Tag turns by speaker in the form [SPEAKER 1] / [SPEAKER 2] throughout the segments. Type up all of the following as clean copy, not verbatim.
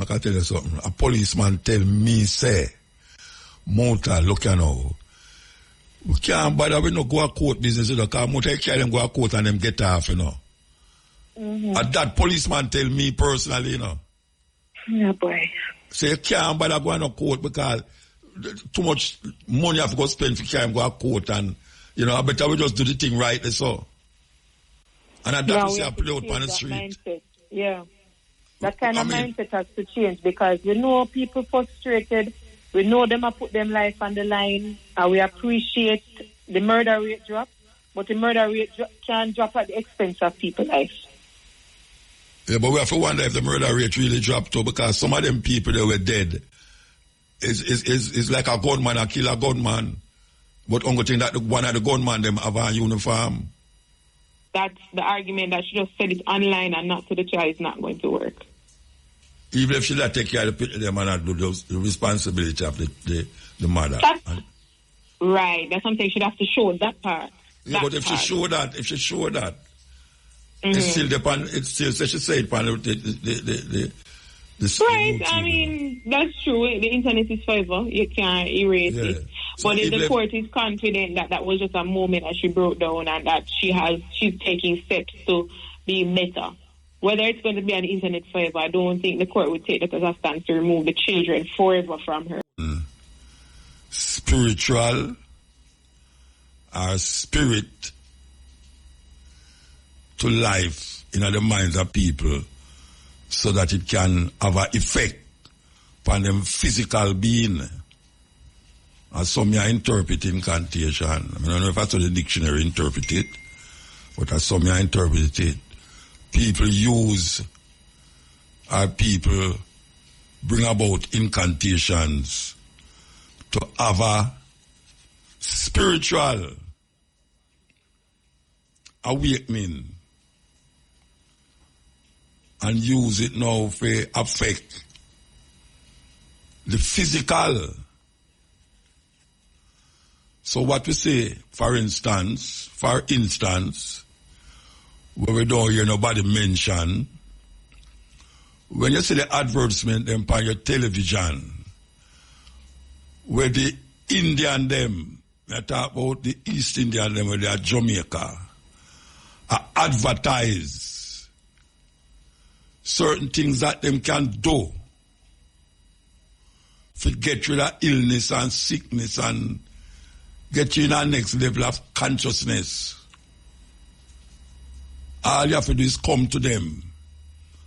[SPEAKER 1] I can tell you something. A policeman tell me, say, Muta, look you know, we can't bother, we no go to court business, you know, because Muta carry them go to court and them get off, you know. Mm-hmm. And that policeman tell me personally, you know.
[SPEAKER 2] Yeah, boy.
[SPEAKER 1] So you can't bother going to court because too much money you have to go spend for carry them go to court and, you know, I better we just do the thing right, so. And I don't see a play out on the street.
[SPEAKER 2] Mindset. Yeah. That kind of mindset has to change because we know people frustrated. We know them have put them life on the line. And we appreciate the murder rate drop. But the murder rate can drop at the expense of people's life.
[SPEAKER 1] Yeah, but we have to wonder if the murder rate really dropped too because some of them people that were dead is like a gunman, a kill a gunman. But only thing that one of the gunman them have a uniform.
[SPEAKER 2] That's the argument that she just said it online and not to the child is not going to work.
[SPEAKER 1] Even if she not take care of them and not do the responsibility of the mother.
[SPEAKER 2] Right. That's something she'd have to show that part.
[SPEAKER 1] Yeah, but if she show that, it's still she say it upon the
[SPEAKER 2] right, I mean, that's true. The internet is forever. You can't erase it. So but if the court is confident that that was just a moment that she broke down and that she's taking steps to be better. Whether it's going to be on the internet forever, I don't think the court would take that as a stance to remove the children forever from her.
[SPEAKER 1] Spiritual or spirit to life in the minds of people so that it can have an effect upon them physical being. As some are interpret incantation. I don't know if I saw the dictionary interpret it, but as some are interpret it. People use or people bring about incantations to have a spiritual awakening and use it now for affect the physical. So what we say, for instance, where we don't hear nobody mention, when you see the advertisement them on your television, where the Indian them, I talk about the East Indian them where they are Jamaica, advertise certain things that them can do to get rid of illness and sickness and get you in our next level of consciousness. All you have to do is come to them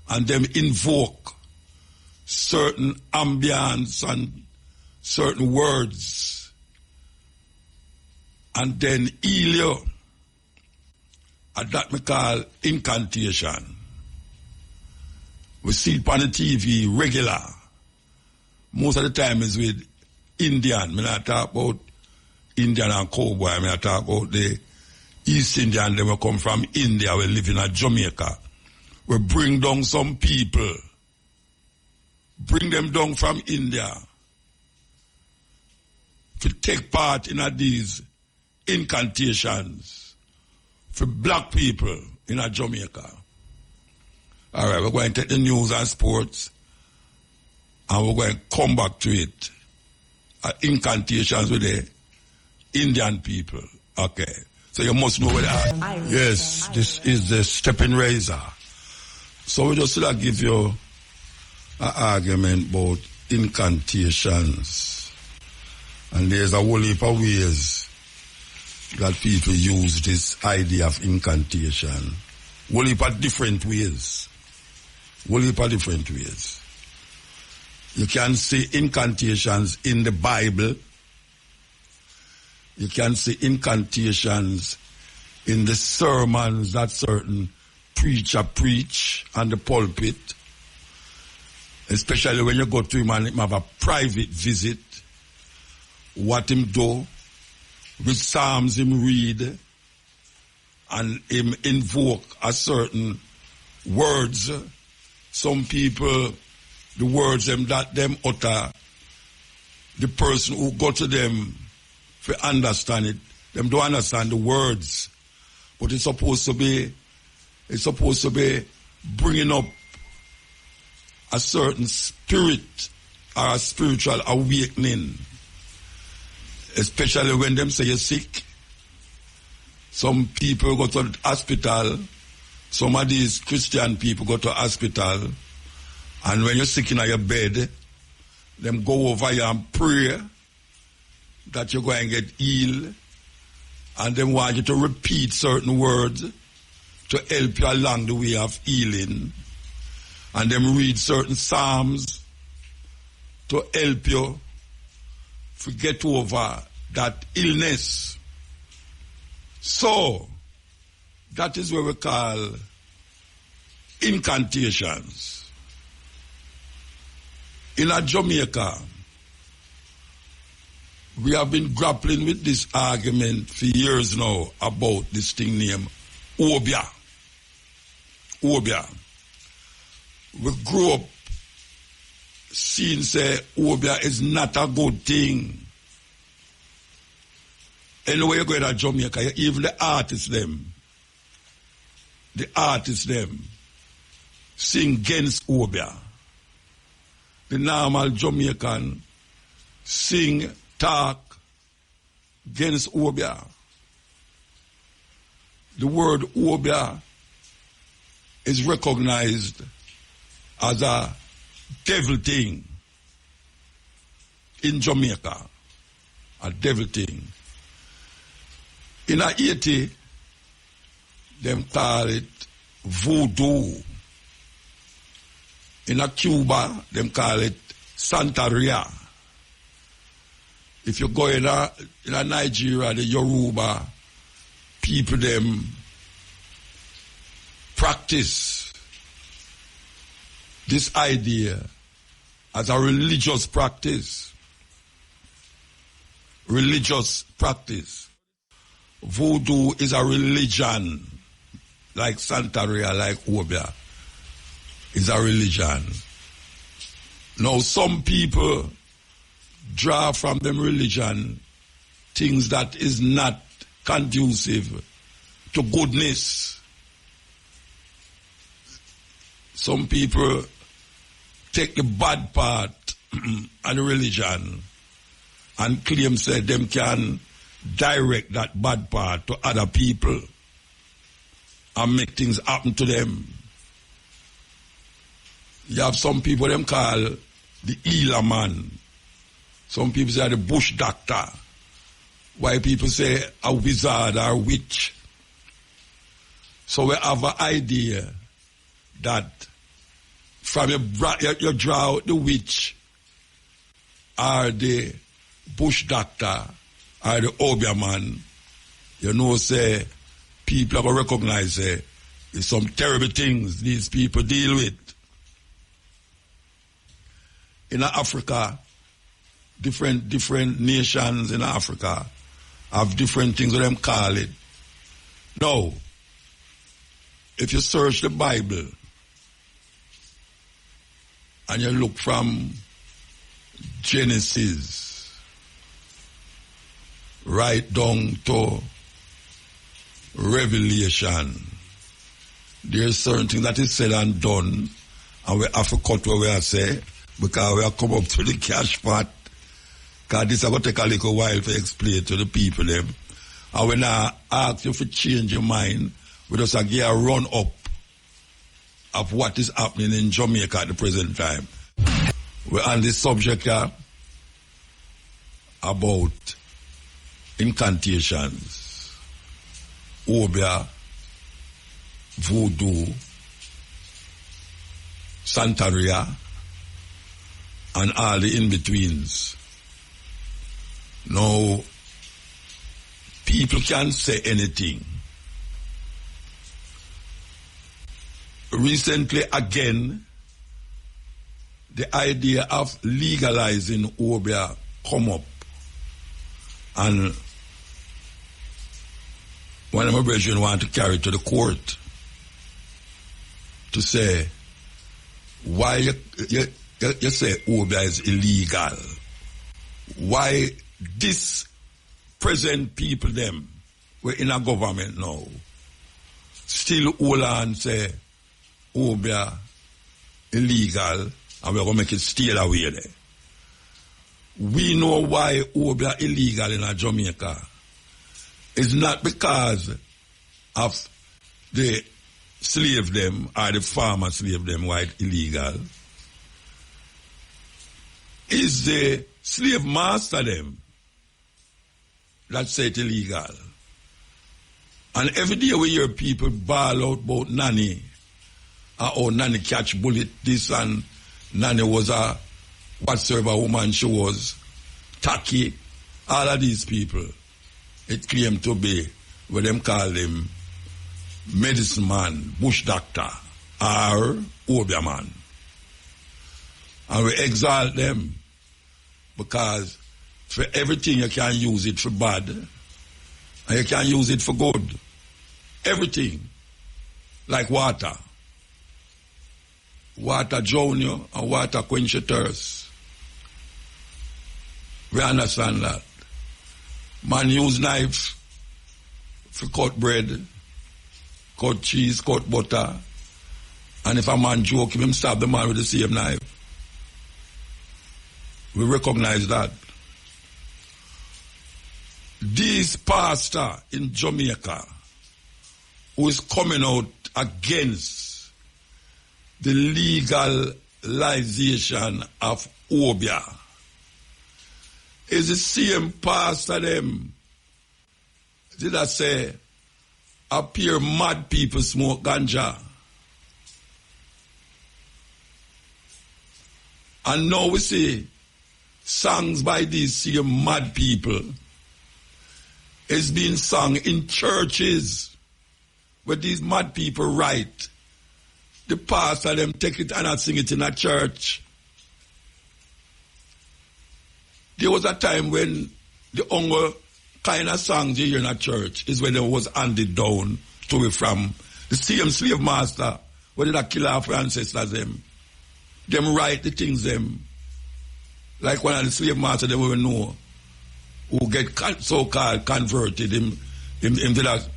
[SPEAKER 1] and them invoke certain ambience and certain words and then heal you. And that we call incantation. We see it on the TV regular. Most of the time is with Indian. I talk about Indian and cowboy. I talk about the East Indian, they will come from India, we live in Jamaica. We bring down some people. Bring them down from India to take part in these incantations for black people in Jamaica. All right, we're going to take the news and sports and we're going to come back to it. Incantations with the Indian people. Okay. So you must know where they are. Yes, this is the Steppin razor. So we just give you an argument about incantations. And there's a whole heap of ways that people use this idea of incantation. Whole heap of different ways. Whole heap of different ways. You can see incantations in the Bible. You can see incantations in the sermons that certain preacher preach on the pulpit. Especially when you go to him and him have a private visit. What him do, which psalms him read, and him invoke a certain words. Some people, the words them that them utter, the person who go to them for understand it, them don't understand the words, but it's supposed to be bringing up a certain spirit or a spiritual awakening, especially when them say you're sick. Some people go to the hospital. Some of these Christian people go to the hospital, and when you're sick in your bed, them go over you and pray that you're going to get healed, and they want you to repeat certain words to help you along the way of healing, and them read certain psalms to help you to get over that illness. So, that is what we call incantations. In Jamaica, we have been grappling with this argument for years now about this thing named Obia. Obia. We grew up seeing say Obia is not a good thing. Anyway, you go to Jamaica, even the artists them sing against Obia. The normal Jamaican sing, talk against Obia. The word Obia is recognized as a devil thing in Jamaica. A devil thing. In Haiti, them call it voodoo. In Cuba, them call it Santeria. If you go in Nigeria, the Yoruba people, them practice this idea as a religious practice. Religious practice. Voodoo is a religion, like Santeria, like Obia. Is a religion. Now, some people draw from them religion things that is not conducive to goodness. Some people take the bad part of the religion and claim say them can direct that bad part to other people and make things happen to them. You have some people them call the healer man. Some people say the bush doctor. Why people say a wizard or a witch. So we have an idea that from you draw out the witch or the bush doctor or the Obia man, you know, say people are going to recognize there's some terrible things these people deal with. In Africa, different nations in Africa have different things that them call it. Now, if you search the Bible and you look from Genesis right down to Revelation, there's certain things that is said and done, and we have to cut what we are say, because we have come up to the cash part, because this is going to take a little while to explain to the people them. And when I ask you to change your mind, we just give a run up of what is happening in Jamaica at the present time. We're on this subject here about incantations, Obia, voodoo, Santeria, and all the in-betweens. Now, people can say anything. Recently, again, the idea of legalizing Obia come up. And one of my brethren want to carry it to the court to say, why you say Obia is illegal? Why this present people them, we're in a government now, still hold on say Obia illegal and we're going to make it stay away there. We know why Obia illegal in Jamaica. It's not because of the slave them or the farmer slave them why it's illegal. It's the slave master them that say it's illegal. And every day we hear people bawl out about Nanny. Or Nanny catch bullet this and Nanny was a whatsoever woman she was. Takken. All of these people. It claimed to be what them call them medicine man, bush doctor, or Obia man. And we exalt them because for everything you can use it for bad and you can use it for good. Everything. Like water. Water drown you and water quench your thirst. We understand that. Man use knife for cut bread, cut cheese, cut butter. And if a man joke him stab the man with the same knife. We recognize that. This pastor in Jamaica who is coming out against the legalization of Obia is the same pastor them did I say appear mad people smoke ganja. And now we see songs by these same mad people is being sung in churches where these mad people write. The pastor them take it and sing it in a church. There was a time when the only kind of songs you hear in a church is when they was handed down to it from the same slave master where did kill our ancestors them. Them write the things them like one of the slave masters they will know who get so-called converted him did that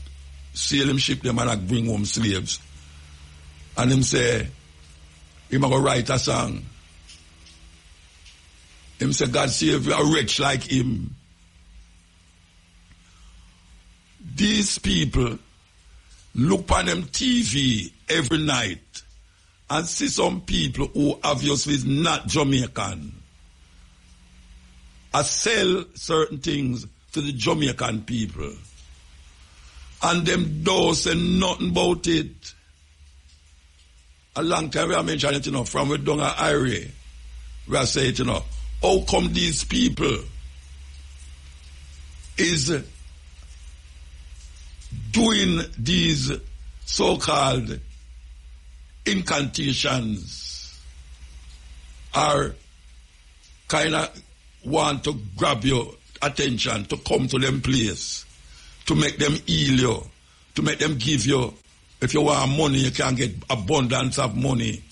[SPEAKER 1] sail him ship them and bring home slaves. And him say, him a go write a song. Him say, God save a wretch like him. These people look on them TV every night and see some people who obviously is not Jamaican and sell certain things to the Jamaican people. And them don't say nothing about it. A long time we have mentioned it, from we down at Irie. We have said, how come these people is doing these so-called incantations or kind of want to grab your attention to come to them place, to make them heal you, to make them give you. If you want money, you can get abundance of money.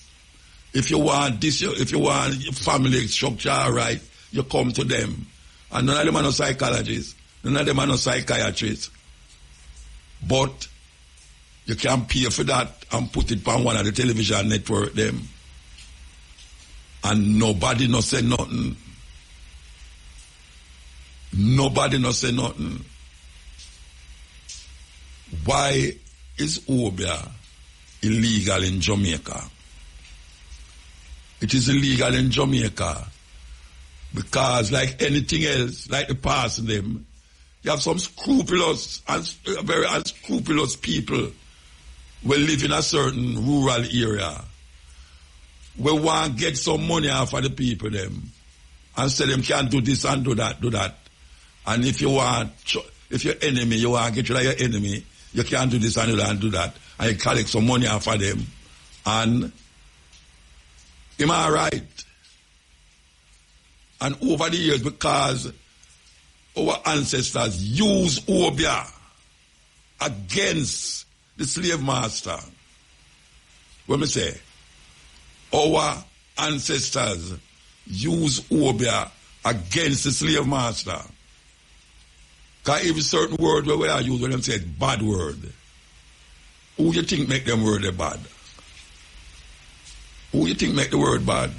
[SPEAKER 1] If you want this, if you want family structure, all right, you come to them. And none of them are no psychologists. None of them are no psychiatrists. But you can pay for that and put it on one of the television network them. And nobody no say nothing. Nobody no say nothing. Why is Obia illegal in Jamaica? It is illegal in Jamaica because like anything else, like the past in them, you have some scrupulous and very unscrupulous people who live in a certain rural area. We want to get some money off of the people them and say them can't do this and do that. And if you want, if your enemy, you want to get rid of your enemy, you can't do this and do that and do that. And you collect some money off of them. And am I right? And over the years, because our ancestors used Obia against the slave master. What me say? Our ancestors used Obia against the slave master. Because every certain word where I use when them say bad word, who you think make them word bad? Who you think make the word bad?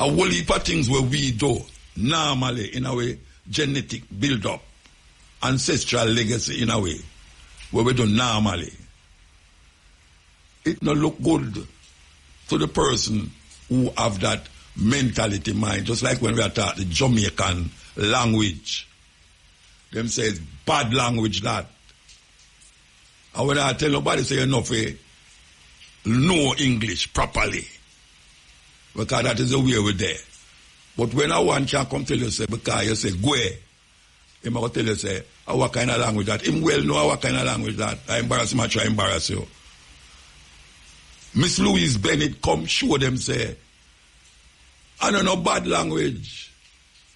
[SPEAKER 1] A whole heap of things where we do normally in a way, genetic build-up, ancestral legacy in a way, where we do normally. It not look good to the person who have that mentality mind, just like when we are taught the Jamaican language. Them say it's bad language that. And when I tell nobody say enough, know English properly. Because that is the way we're there. But when a one can come tell you, say, because you say, go ahead. He might tell you, say, what kind of language that? Him well know what kind of language that. I embarrass him, I try to embarrass you. Miss Louise Bennett come show them, say, I don't know bad language.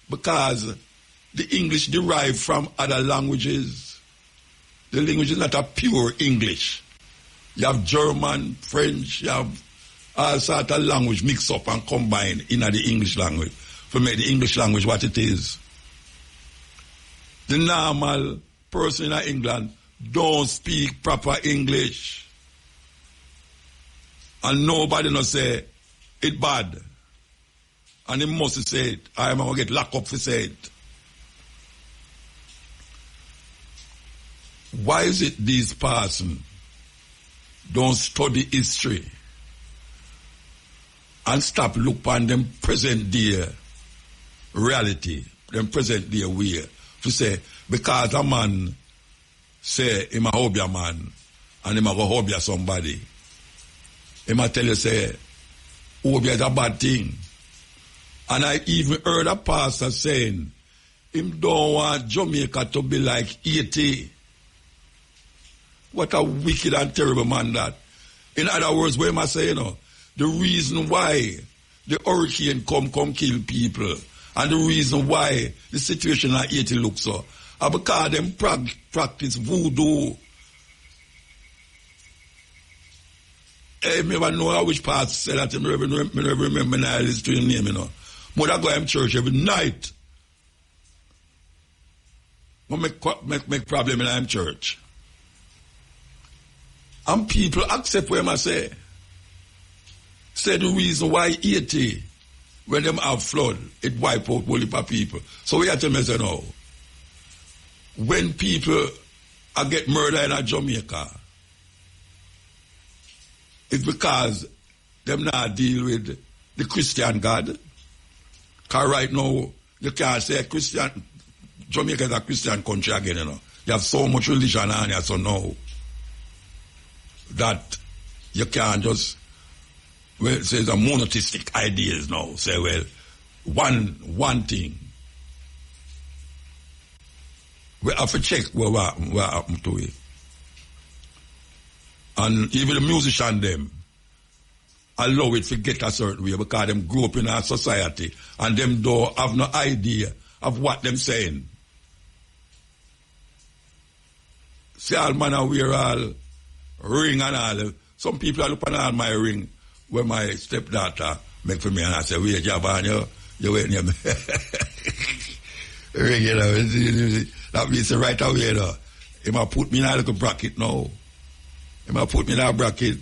[SPEAKER 1] Because the English derived from other languages. The language is not a pure English. You have German, French, you have all sorts of language mixed up and combined in the English language to make the English language what it is. The normal person in England don't speak proper English. And nobody no say it bad. And he must say it. I'm going to get locked up for say it. Why is it these persons don't study history and stop look on them present day reality, them present day way, to say, because a man say him a hobby man and him a go hobby somebody, him a tell you say, hobby is a bad thing. And I even heard a pastor saying, him don't want Jamaica to be like Haiti. What a wicked and terrible man that. In other words, what am I saying? The reason why the hurricane come kill people, and the reason why the situation like Haiti looks so, are because them practice voodoo. I never know which part say that. I never remember now listen to your name, you know. Mother go to church every night. But make problem in church. And people accept what I say. Say the reason why Haiti, when them have flood, it wipe out whole heap of people. So we have to say now, when people get murdered in Jamaica, it's because them not deal with the Christian God. Because right now, you can't say Jamaica is a Christian country again, you know. You have so much religion on here, so now, that you can't just, well, say the monotheistic ideas now. Say, well, one thing. We have to check what happened to it. And even the musician them allow it to get a certain way because them grew up in our society and them don't have no idea of what them saying. See, all man wear all ring and all. Some people are looking at my ring where my stepdaughter make for me and I say, wait, Javan, you waiting here. Ring, you know, that means right away, you know. He might put me in a little bracket now. He might put me in a bracket.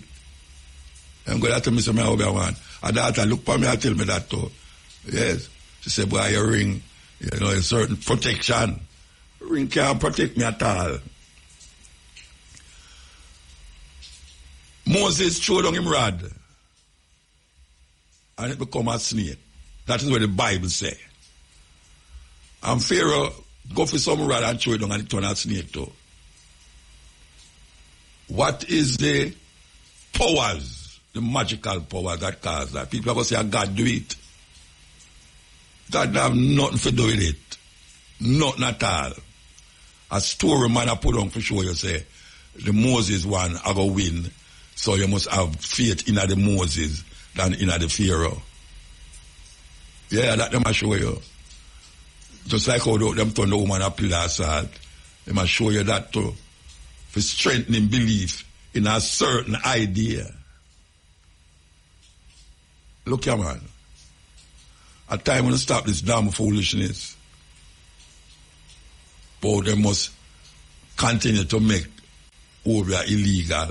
[SPEAKER 1] I'm going to tell me something I want. And daughter look for me and tell me that too. Yes. She said, boy, your ring, you know, a certain protection. Ring can't protect me at all. Moses threw down him rod and it become a snake. That is what the Bible say. And Pharaoh go for some rod and throw it down and it turn a snake too. What is the powers, the magical powers that cause that? People are going to say, God do it. God have nothing to do with it. Nothing at all. A story man I put on for sure, you say, the Moses one I go win. So you must have faith in the Moses than in the Pharaoh. Yeah, that them I show you. Just like how them turn the woman a pillar of salt. They must show you that too. For strengthening belief in a certain idea. Look here, man. At time when you stop this damn foolishness, but they must continue to make over illegal.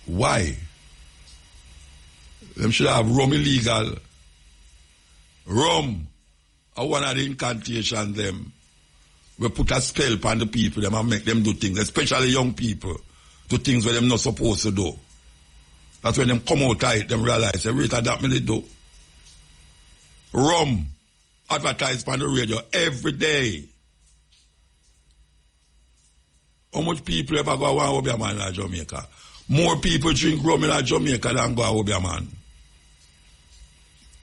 [SPEAKER 1] Why? Them should have rum illegal. Rum are one of the incantations them. We put a spell upon the people them and make them do things, especially young people, do things where them not supposed to do. That's when them come out tight, them realize, they rate that me they do. Rum advertised on the radio every day. How much people ever go to Obeah in Jamaica? More people drink rum in Jamaica than go to Obeah.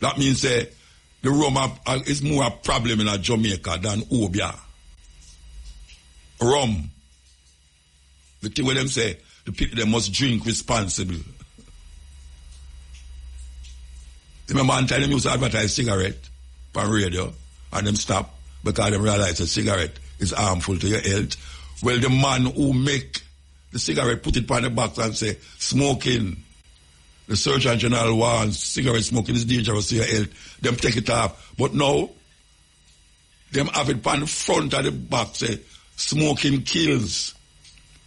[SPEAKER 1] That means the rum is more a problem in Jamaica than Obeah. Rum. The thing where them say, the people they must drink responsibly. Remember one time them used to advertise cigarette on radio and them stop because they realize a cigarette is harmful to your health. Well, the man who make the cigarette put it on the box and say, smoking, the Surgeon General warns cigarette smoking is dangerous to your health. Them take it off. But now, them have it on the front of the box say, smoking kills.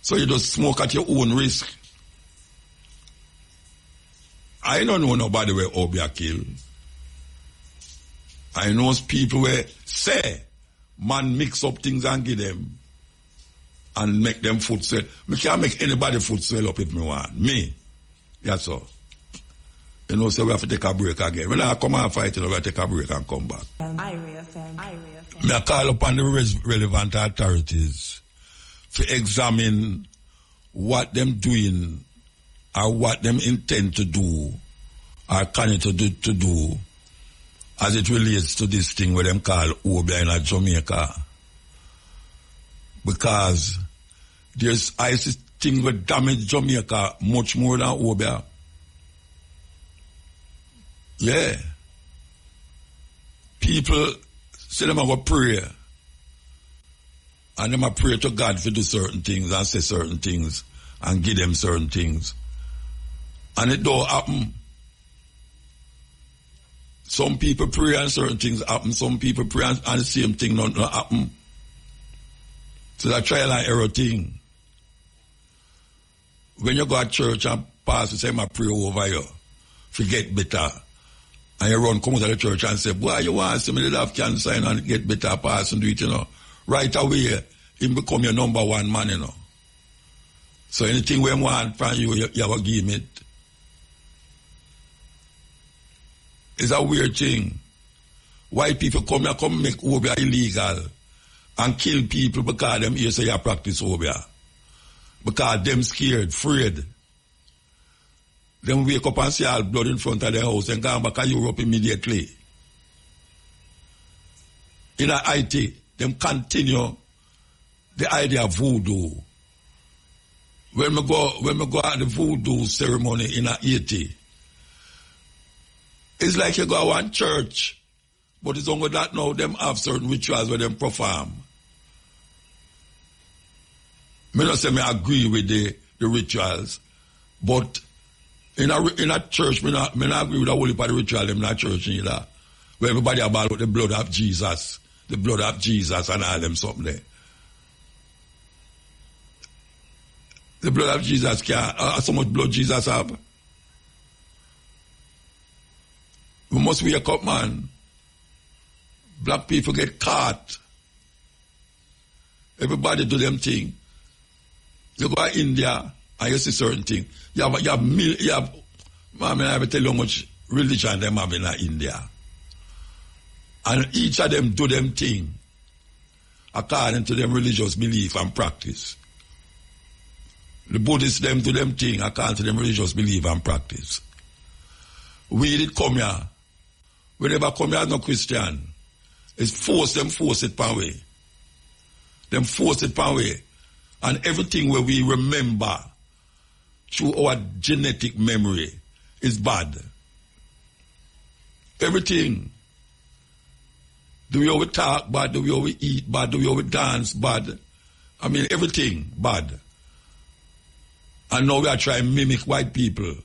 [SPEAKER 1] So you just smoke at your own risk. I don't know nobody where Obeah kill. I know people where say, man mix up things and give them and make them foot swell. Me can't make anybody foot swell up if me want. Me. Yes, sir. You know, so we have to take a break again. When I come and fight, we have to take a break and come back. Me I call upon the relevant authorities to examine what them doing or what them intend to do or continue to do as it relates to this thing where them call Obeah in Jamaica. Because I see things that damage Jamaica much more than Obeah. Yeah. People say them go pray. And them a pray to God to do certain things and say certain things and give them certain things. And it don't happen. Some people pray and certain things happen. Some people pray and the same thing not happen. So that trial and error thing. When you go to church and pastor say, I pray over you, forget better. And you come out of the church and say, boy, you want to see me have cancer and get better, pass and do it, you know. Right away, him become your number one man, you know. So anything we want from you, you have to give him it. It's a weird thing. Why people come make Obeah illegal and kill people because them here say you practice Obeah. Because them scared, afraid. Them wake up and see all blood in front of their house and go back to Europe immediately. In Haiti, them continue the idea of voodoo. When we go at the voodoo ceremony in Haiti, it's like you go to one church, but it's only that now them have certain rituals where them perform. Me not say me agree with the rituals, but in a church, me not agree with the whole heap of the ritual them in a church either. Where everybody about the blood of Jesus, and all them something there. The blood of Jesus can't, so much blood Jesus have. We must wake up, man. Black people get caught. Everybody do them thing. You go to India and you see certain thing. I have to tell you how much religion them have in India. And each of them do them thing according to them religious belief and practice. The Buddhists them do them thing according to them religious belief and practice. We did come here. We never come here as no Christian. It's force it pan way. Them force it pan way. And everything where we remember through our genetic memory is bad. Everything. The way we talk bad, the way we eat bad, the way we dance bad. I mean, everything bad. And now we are trying to mimic white people.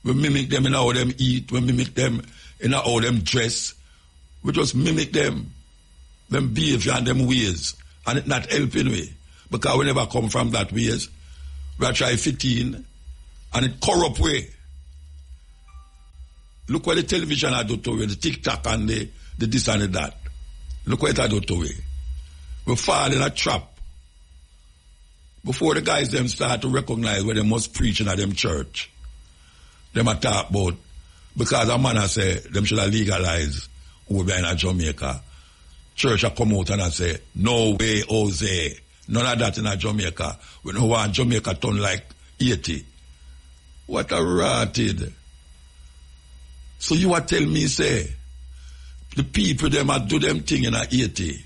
[SPEAKER 1] We mimic them in how them eat. We mimic them in how them dress. We just mimic them behavior and them ways. And it's not helping way. Because we never come from that ways. We are trying to fit in. And it corrupt way. Look what the television I do to you, the TikTok and the this and the that. Look what I do to you. We fall in a trap. Before the guys them start to recognize where they must preach in them church. Them a talk about, because a man a say, them should have legalize over in Jamaica. Church a come out and I say, no way, Jose. None of that in a Jamaica. We don't want Jamaica turn like 80. What a rotted. So you are tell me, say, the people them a do them thing in a 80.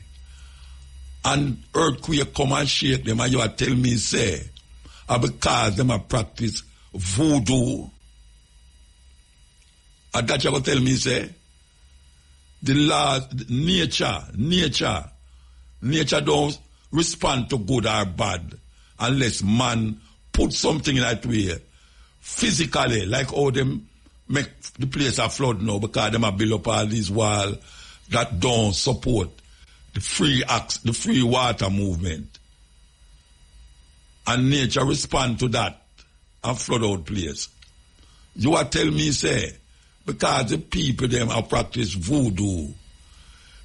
[SPEAKER 1] And earthquake come and shake them, and you are tell me, say, because them a practice voodoo. And that you are tell me, say, the law, nature don't respond to good or bad unless man put something in that way physically, like how them make the place a flood now because them a build up all these walls that don't support the free water movement. And nature respond to that and flood out place. You are tell me, say, because the people them have practiced voodoo,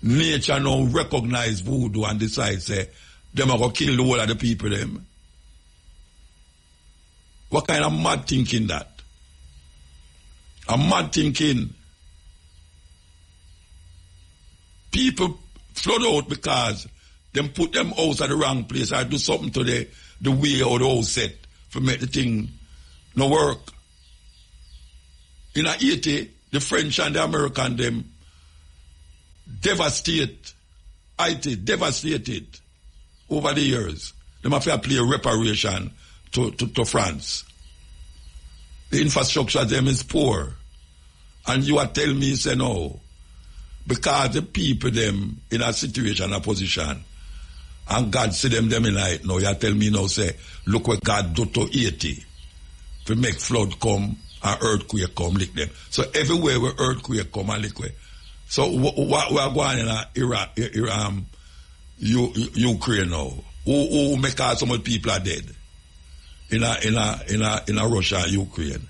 [SPEAKER 1] nature now recognize voodoo and decide, say, them are going to kill the whole of the people them. What kind of mad thinking that? A mad thinking. People flood out because them put them house at the wrong place or do something to the way or the house set to make the thing no work. In Haiti, the French and the American them devastated over the years. They have to play reparation to France. The infrastructure them is poor. And you are telling me, say no. Because the people them in a situation, a position, and God see them in light now, you are telling me now, say, look what God do to Haiti. To make flood come and earthquake come, lick them. So everywhere where earthquake come and lick them. So what we are going in Ukraine now? Who make out so much people are dead in Russia and Ukraine?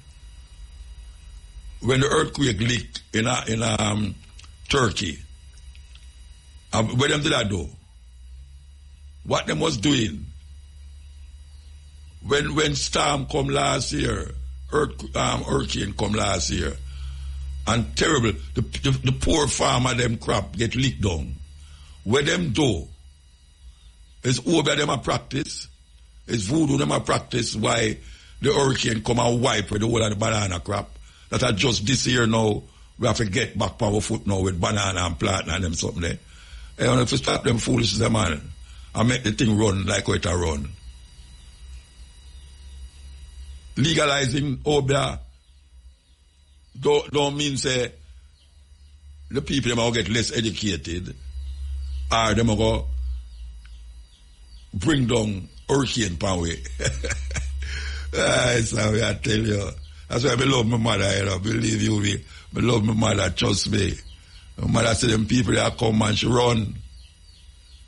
[SPEAKER 1] When the earthquake leaked in Turkey, what them did I do? What them was doing? When storm come last year, hurricane come last year, and terrible, the poor farmer them crop get leaked down. What them do? Is over them a practice? Is voodoo them a practice why the hurricane come and wipe with the whole of the banana crop? That are just this year now, we have to get back our foot now with banana and plant and them something there. And we have to stop them foolishness, man, and make the thing run like how it a run. Legalizing Obia don't mean say the people them will get less educated or them will go bring down hurricane power. That's how I tell you. That's why I love my mother, you know. Believe you me. I love my mother, trust me. My mother see them people that come and she run.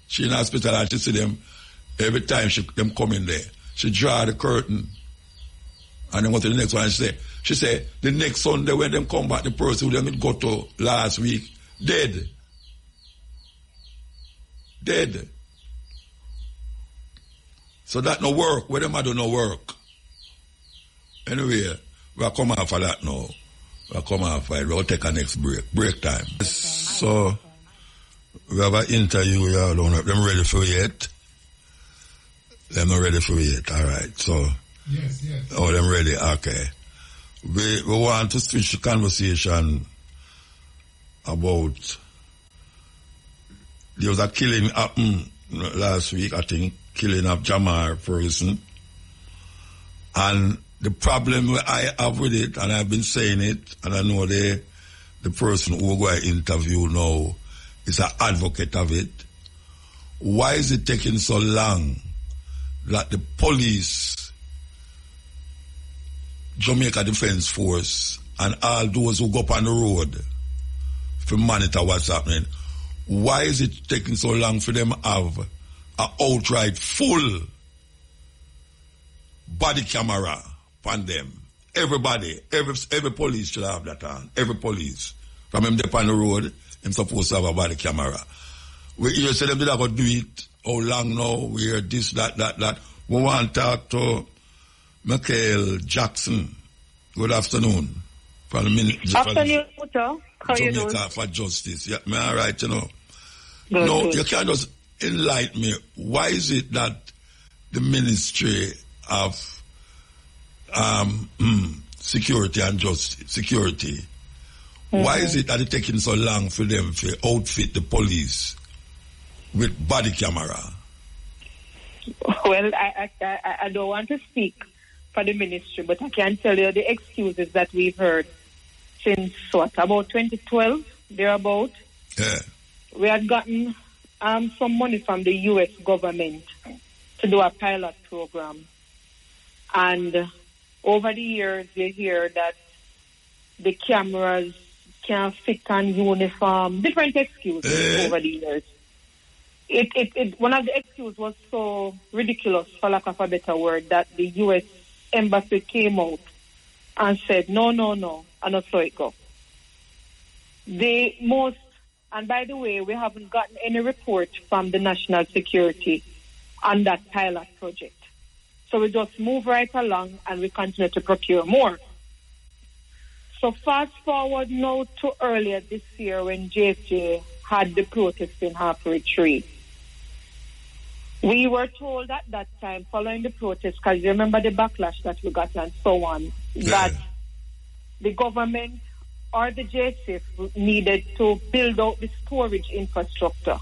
[SPEAKER 1] She in the hospital and she see them every time them come in there. She draw the curtain. And then go to the next one and she say, the next Sunday when them come back, the person who them go to last week, dead. So that no work. Where them I do no work. Anyway, we'll come off of that now. We'll come off of it. We'll take a next break. Break time. So, we have an interview. I don't know if them ready for it yet. Them not ready for it yet. All right. So,
[SPEAKER 3] yes.
[SPEAKER 1] Oh, them ready. Okay. We want to switch the conversation about there was a killing happened last week, I think, killing of Jamar Ferguson. And the problem I have with it, and I've been saying it, and I know the person who we're going to interview now is an advocate of it. Why is it taking so long that the police, Jamaica Defense Force, and all those who go up on the road to monitor what's happening, why is it taking so long for them to have an outright full body camera on them everybody, every police should have that on. Every police. From him up on the road, him supposed to have a body camera. We hear say them did not go do it. How long now? We hear this, that. We want to talk to Michael Jackson. Good afternoon. From the
[SPEAKER 2] Afternoon, Muta. How you doing?
[SPEAKER 1] Jamaica for Justice. Yeah, me all right, you know.
[SPEAKER 2] Good,
[SPEAKER 1] no,
[SPEAKER 2] good.
[SPEAKER 1] you can't just enlighten me. Why is it that the Ministry of Security and Justice, why is it that it's taking so long for them to outfit the police with body camera?
[SPEAKER 2] Well, I don't want to speak for the ministry, but I can tell you the excuses that we've heard since, about 2012, thereabout.
[SPEAKER 1] Yeah.
[SPEAKER 2] We had gotten some money from the U.S. government to do a pilot program. And over the years, you hear that the cameras can't fit on uniform, different excuses over the years. One of the excuses was so ridiculous, for lack of a better word, that the U.S. Embassy came out and said, no, and not so it go. And by the way, we haven't gotten any report from the national security on that pilot project. So we just move right along and we continue to procure more. So fast forward now to earlier this year when JFJ had the protest in Halfway Tree. We were told at that time, following the protest, because you remember the backlash that we got and so on, that the government or the JSF needed to build out the storage infrastructure.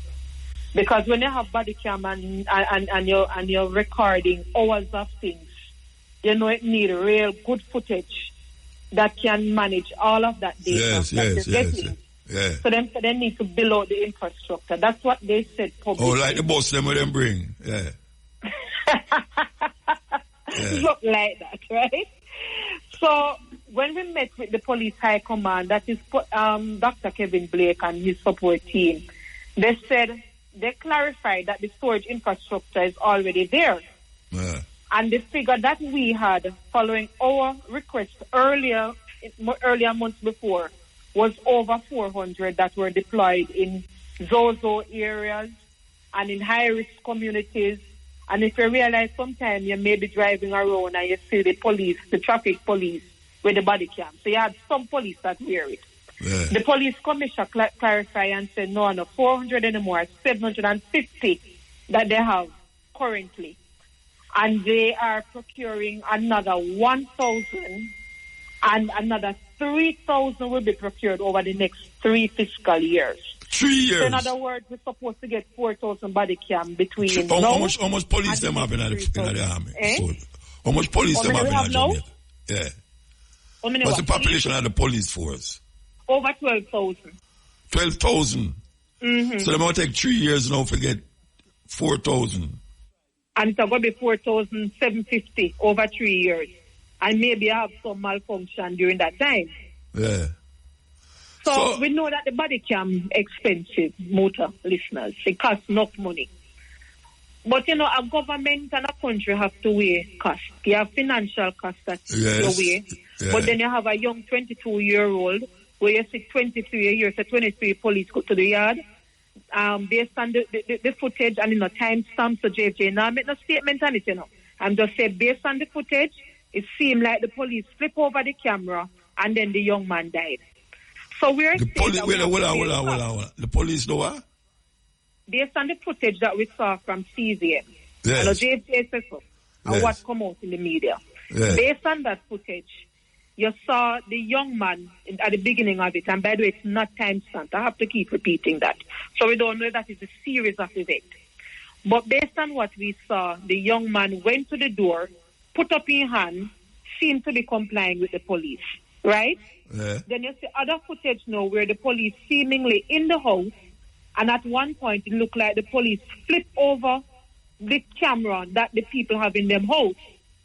[SPEAKER 2] Because when you have body cam and you're recording hours of things, you know it need real good footage that can manage all of that data.
[SPEAKER 1] Yes.
[SPEAKER 2] So they need to build out the infrastructure. That's what they said publicly.
[SPEAKER 1] Oh, like the bus them with them bring. Yeah.
[SPEAKER 2] Look like that, right? So when we met with the police high command, that is Dr. Kevin Blake and his support team, they clarified that the storage infrastructure is already there.
[SPEAKER 1] Yeah.
[SPEAKER 2] And the figure that we had following our request earlier months before was over 400 that were deployed in Zozo areas and in high-risk communities. And if you realize sometimes you may be driving around and you see the traffic police with the body cam. So you had some police that wear it.
[SPEAKER 1] Yeah.
[SPEAKER 2] The police commissioner clarified and said, no, 400 anymore, 750 that they have currently. And they are procuring another 1,000 and another 3,000 will be procured over the next 3 fiscal years.
[SPEAKER 1] 3 years?
[SPEAKER 2] So in other words, we're supposed to get 4,000 body cam between
[SPEAKER 1] how much police them have in the army? So, how much police them have in Jamaica? Yeah. What's the population of the police force?
[SPEAKER 2] Over 12,000.
[SPEAKER 1] 12,000? Mm-hmm. So they might take 3 years now to get 4,000.
[SPEAKER 2] And it's going to be 4,750 over 3 years. And maybe have some malfunction during that time.
[SPEAKER 1] Yeah.
[SPEAKER 2] So we know that the body cam expensive, Muta listeners. It costs enough money. But, you know, a government and a country have to weigh costs. You have financial costs that you weigh. Yeah. But then you have a young 22-year-old where you see 23 years, 23 police go to the yard. Based on the footage and, time stamps, so JFJ, now I make no statement on it, I'm just saying, based on the footage, it seemed like the police flipped over the camera and then the young man died. So we're saying hold on.
[SPEAKER 1] The police know what?
[SPEAKER 2] Based on the footage that we saw from CZM, JFJ and what come out in the media, based on that footage, you saw the young man at the beginning of it, and by the way, it's not time-stamped. I have to keep repeating that. So we don't know that it's a series of events. But based on what we saw, the young man went to the door, put up his hand, seemed to be complying with the police, right?
[SPEAKER 1] Yeah.
[SPEAKER 2] Then you see other footage now where the police seemingly in the house, and at one point it looked like the police flipped over the camera that the people have in them house.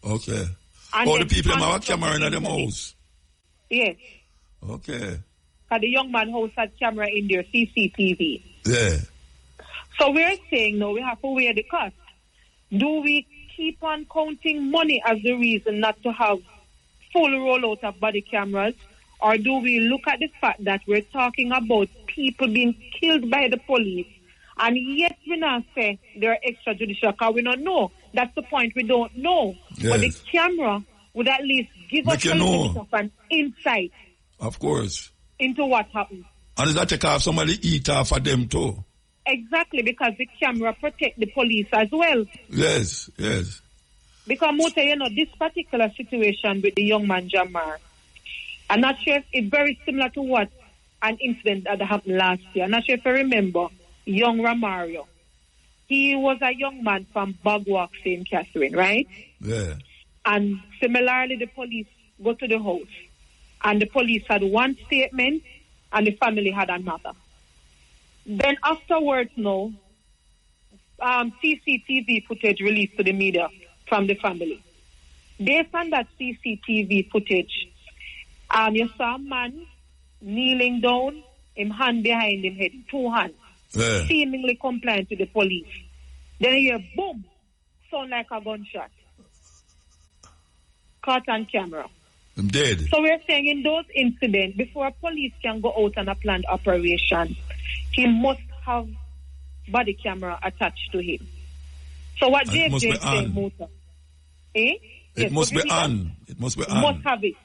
[SPEAKER 1] Okay. And the people have a camera in them house?
[SPEAKER 2] Yes.
[SPEAKER 1] Okay.
[SPEAKER 2] Because the young man house had camera in their CCTV.
[SPEAKER 1] Yeah.
[SPEAKER 2] So we're saying now we have to weigh the cost. Do we keep on counting money as the reason not to have full rollout of body cameras, or do we look at the fact that we're talking about people being killed by the police, and yet we not say they're extrajudicial because we don't know. That's the point, we don't know.
[SPEAKER 1] Yes.
[SPEAKER 2] But the camera would at least give us a little bit of an insight.
[SPEAKER 1] Of course.
[SPEAKER 2] Into what happened.
[SPEAKER 1] And is that take off somebody eat off of them too?
[SPEAKER 2] Exactly, because the camera protect the police as well.
[SPEAKER 1] Yes.
[SPEAKER 2] Because Muta, this particular situation with the young man Jamar, I'm not sure if it's very similar to what an incident that happened last year. I'm not sure if you remember young Ramario. He was a young man from Bagwalk, St. Catherine, right?
[SPEAKER 1] Yeah.
[SPEAKER 2] And similarly, the police go to the house. And the police had one statement and the family had another. Then afterwards, CCTV footage released to the media from the family. Based on that CCTV footage, you saw a man kneeling down, him hand behind him head, two hands, seemingly compliant to the police. Then you hear boom, sound like a gunshot. Caught on camera.
[SPEAKER 1] I'm dead.
[SPEAKER 2] So we're saying in those incidents, before a police can go out on a planned operation, he must have body camera attached to him. So what JJ is saying, Muta?
[SPEAKER 1] It must be on. It must be on.
[SPEAKER 2] Must have it.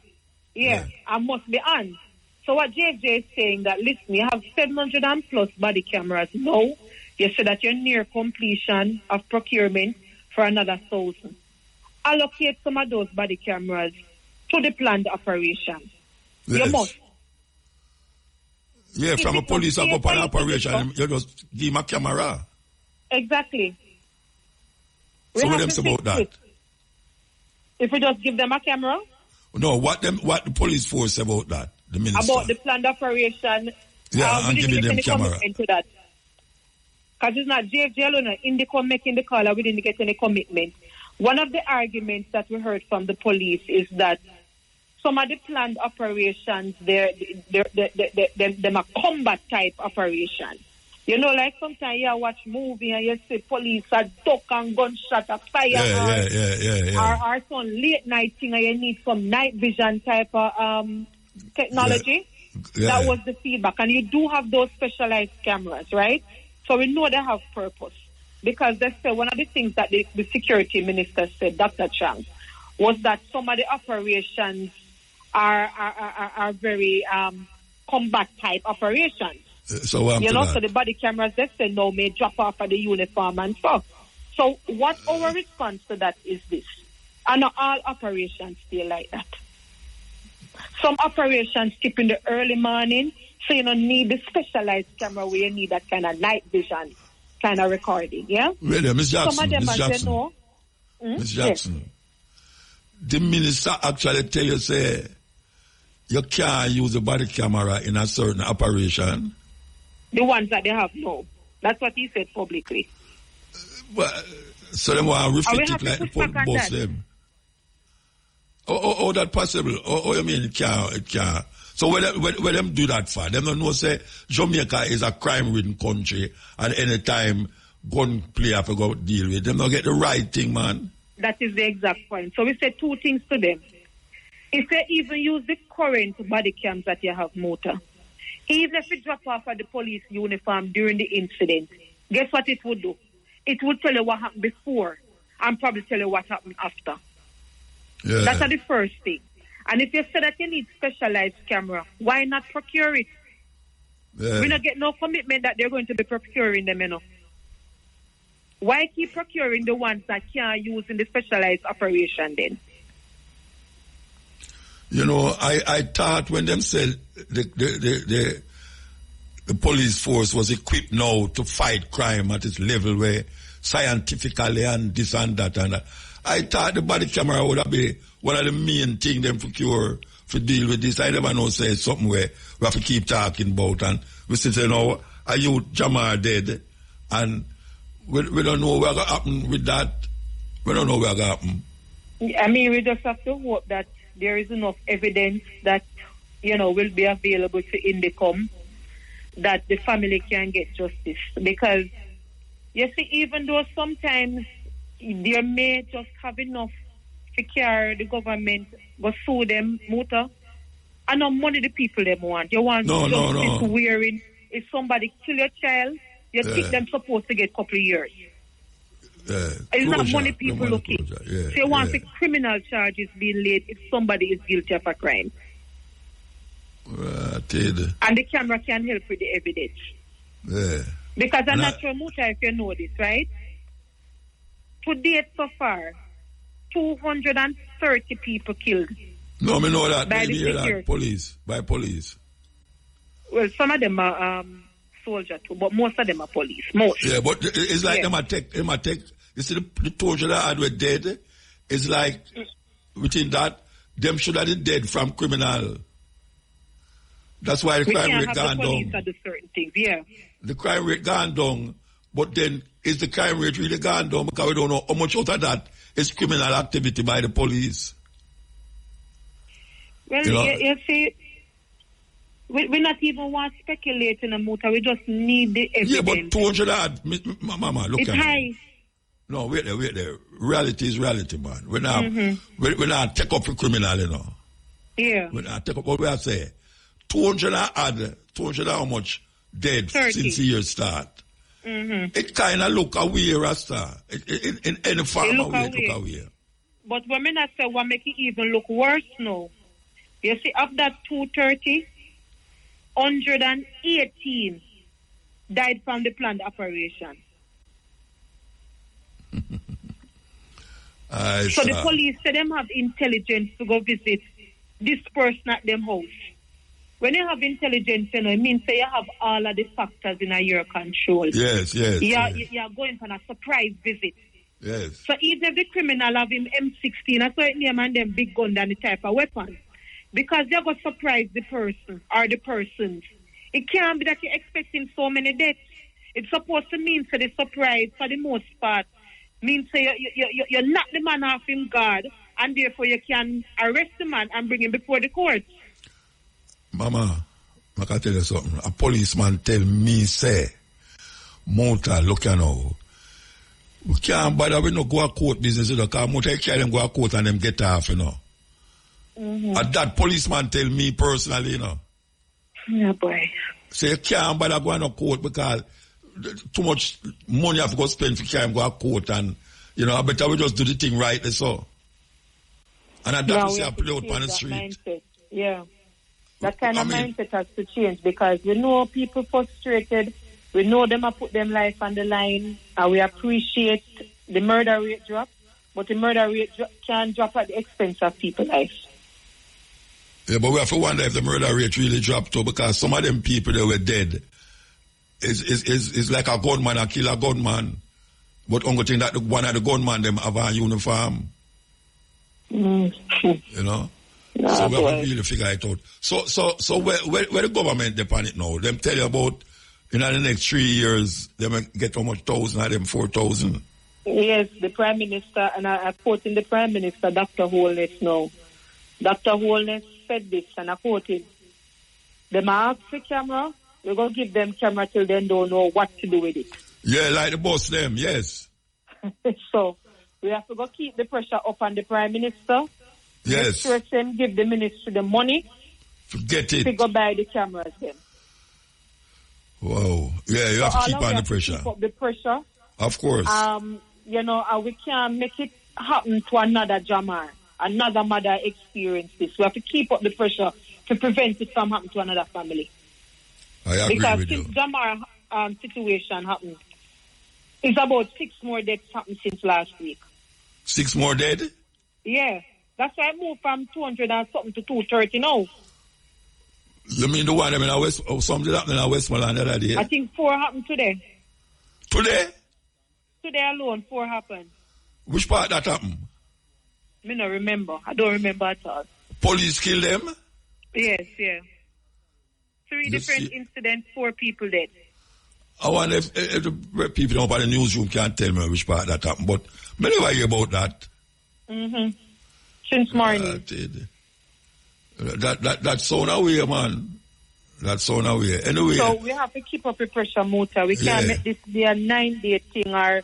[SPEAKER 2] Yeah, and must be on. So what JJ is saying that, listen, you have 700 and plus body cameras now. You say that you're near completion of procurement for another 1,000. Allocate some of those body cameras to the planned operation.
[SPEAKER 1] Yes.
[SPEAKER 2] You must.
[SPEAKER 1] Yeah, from a police up an operation, you just give him a camera.
[SPEAKER 2] Exactly.
[SPEAKER 1] So what them say about that?
[SPEAKER 2] If we just give them a camera?
[SPEAKER 1] No, what the police force say about that? The minister.
[SPEAKER 2] About the planned operation.
[SPEAKER 1] Yeah, and giving them camera.
[SPEAKER 2] Into that. Because it's not JFJ alone, Indicom making the call, we didn't get any commitment. One of the arguments that we heard from the police is that some of the planned operations, they're a combat type operation. You know, like sometimes you watch movie and you see police are duck and gunshot, a fire, or some late night thing and you need some night vision type of technology.
[SPEAKER 1] Yeah.
[SPEAKER 2] That was the feedback. And you do have those specialized cameras, right? So we know they have purpose. Because they say one of the things that the security minister said, Dr. Chang, was that some of the operations are very combat type operations.
[SPEAKER 1] So
[SPEAKER 2] so the body cameras, they say no, may drop off of the uniform and stuff. So what our response to that is this. And not all operations stay like that. Some operations skip in the early morning, so you don't need the specialized camera where you need that kind of night vision kind of recording, yeah?
[SPEAKER 1] Really, Ms. Jackson,
[SPEAKER 2] some of them
[SPEAKER 1] Ms.
[SPEAKER 2] Jackson,
[SPEAKER 1] Ms. Jackson, the minister actually tell you, say, you can't use a body camera in a certain operation.
[SPEAKER 2] The ones that they have, no. That's what he said publicly.
[SPEAKER 1] So they want to reflect it like the boss them. Oh, that possible? Oh, you mean it can't? So where them do that for? Them don't know, say, Jamaica is a crime-ridden country and any time gun player have to go deal with them. Don't get the right thing, man.
[SPEAKER 2] That is the exact point. So we say two things to them. If they even use the current body cams that you have, Muta, even if you drop off of the police uniform during the incident, guess what it would do? It would tell you what happened before and probably tell you what happened after.
[SPEAKER 1] Yeah.
[SPEAKER 2] That's the first thing. And if you say that you need specialized camera, why not procure it?
[SPEAKER 1] Yeah.
[SPEAKER 2] We don't get no commitment that they're going to be procuring them, Why keep procuring the ones that can't use in the specialized operation then?
[SPEAKER 1] I thought when them said the police force was equipped now to fight crime at its level where scientifically and this and that and that, I thought the body camera would be one of the main things them for deal with this. I never know say something where we have to keep talking about, and we say, a youth Jamar dead, and we don't know what's going to happen with that. We don't know what's going to happen.
[SPEAKER 2] I mean, we just have to hope that there is enough evidence that, will be available to Indicom that the family can get justice. Because, you see, even though sometimes there may just have enough secure the government, go sue them, muta. I know money the people them want. You want justice wearing. If somebody kill your child, you think them supposed to get a couple of years. It's not money people looking. So you want the criminal charges being laid if somebody is guilty of a crime. And the camera can help with the evidence. Because I'm not sure, Muta, if you know this, right? To date so far, 230 people killed.
[SPEAKER 1] No, me know that. By police.
[SPEAKER 2] Well, some of them are soldiers too, but most of them are police. Most.
[SPEAKER 1] Yeah, but it's like them take. You see, the 200 that were dead. It's like within that, them should have been dead from criminal. That's why the crime rate gone down.
[SPEAKER 2] Certain things, yeah.
[SPEAKER 1] The crime rate gone down, but then is the crime rate really gone down because we don't know how much out of that is criminal activity by the police.
[SPEAKER 2] Well, you see, we not even want to speculate in a motor. We just need the evidence.
[SPEAKER 1] Yeah, but 200 Mama, look
[SPEAKER 2] it's
[SPEAKER 1] at
[SPEAKER 2] high.
[SPEAKER 1] Me. No, wait there. Reality is reality, man. We're not take up for criminal, you know.
[SPEAKER 2] Yeah.
[SPEAKER 1] We're not take up what we have to say. 200 how much dead 30. Since the year start. It kind of look away, Rasta. In any farmer way, it look away.
[SPEAKER 2] But when I say what make it even look worse now, you see, of that 230, 118 died from the planned operation. So the police say them have intelligence to go visit this person at them house. When you have intelligence, you know, it means say you have all of the factors in your control.
[SPEAKER 1] Yes.
[SPEAKER 2] You're going for a surprise visit.
[SPEAKER 1] Yes.
[SPEAKER 2] So even if the criminal have him M16, I saw it name and them big gun than the type of weapon. Because they're going to surprise the person or the persons. It can't be that you're expecting so many deaths. It's supposed to mean for the surprise, for the most part, means so you knock the man off him guard, and therefore you can arrest the man and bring him before the court.
[SPEAKER 1] Mama, I can tell you something. A policeman tell me, say, Muta, look you know, we can't bother, we no go to court business, because Muta carry them go to court and them get off, you know. And that policeman tell me personally, you know.
[SPEAKER 2] Yeah, boy.
[SPEAKER 1] So you can't bother going to court because too much money have to go spend for carry them go to court, and, you know, I better we just do the thing right, so. And that we say I play out on the street.
[SPEAKER 2] Mindset. Yeah. That kind of mindset has to change because we know people frustrated. We know them have put them life on the line, and we appreciate the murder rate drop, but the murder rate can drop at the expense of people's life.
[SPEAKER 1] Yeah, but we have to wonder if the murder rate really dropped too, because some of them people that were dead is like a gunman, a kill a gunman, but only thing that one of the gunman them have a uniform. You know? Nah, so we have to really figure it out. So where the government depend it now? Them tell you about in the next 3 years they may get how much 1,000 of them 4,000.
[SPEAKER 2] Yes, the Prime Minister, and I quoting the Prime Minister, Dr. Holness now. Dr. Holness said this, and I quoted, them ask for camera, we're going to give them camera till they don't know what to do with it.
[SPEAKER 1] Yeah, like the boss them, yes.
[SPEAKER 2] So, we have to go keep the pressure up on the Prime Minister.
[SPEAKER 1] Yes.
[SPEAKER 2] Make sure them give the ministry the money.
[SPEAKER 1] Forget it.
[SPEAKER 2] To go buy the cameras then.
[SPEAKER 1] Wow. Yeah, you have to keep on the pressure.
[SPEAKER 2] Keep up the pressure.
[SPEAKER 1] Of course.
[SPEAKER 2] You know, we can't make it happen to another Jamar. Another mother experience this. We have to keep up the pressure to prevent it from happening to another family.
[SPEAKER 1] I agree
[SPEAKER 2] because
[SPEAKER 1] with you.
[SPEAKER 2] Since Jamar situation happened, it's about 6 more deaths happened since last week. 6
[SPEAKER 1] more dead?
[SPEAKER 2] Yeah. That's why I moved from 200 and something to 230 now.
[SPEAKER 1] You mean the one in West, or something happened in Westmoreland the other day?
[SPEAKER 2] I think 4 happened today.
[SPEAKER 1] Today?
[SPEAKER 2] Today alone, 4 happened.
[SPEAKER 1] Which part that happened?
[SPEAKER 2] Me no remember. I don't remember at all.
[SPEAKER 1] Police kill them?
[SPEAKER 2] Yes, yeah. 3 different incidents, 4 people dead.
[SPEAKER 1] I wonder if the people up at the newsroom can't tell me which part that happened, but I never hear about that.
[SPEAKER 2] Since morning.
[SPEAKER 1] That sound away, man. That sound away. Anyway.
[SPEAKER 2] So we have to keep up the pressure, Muta. We can't make this be a 9-day thing or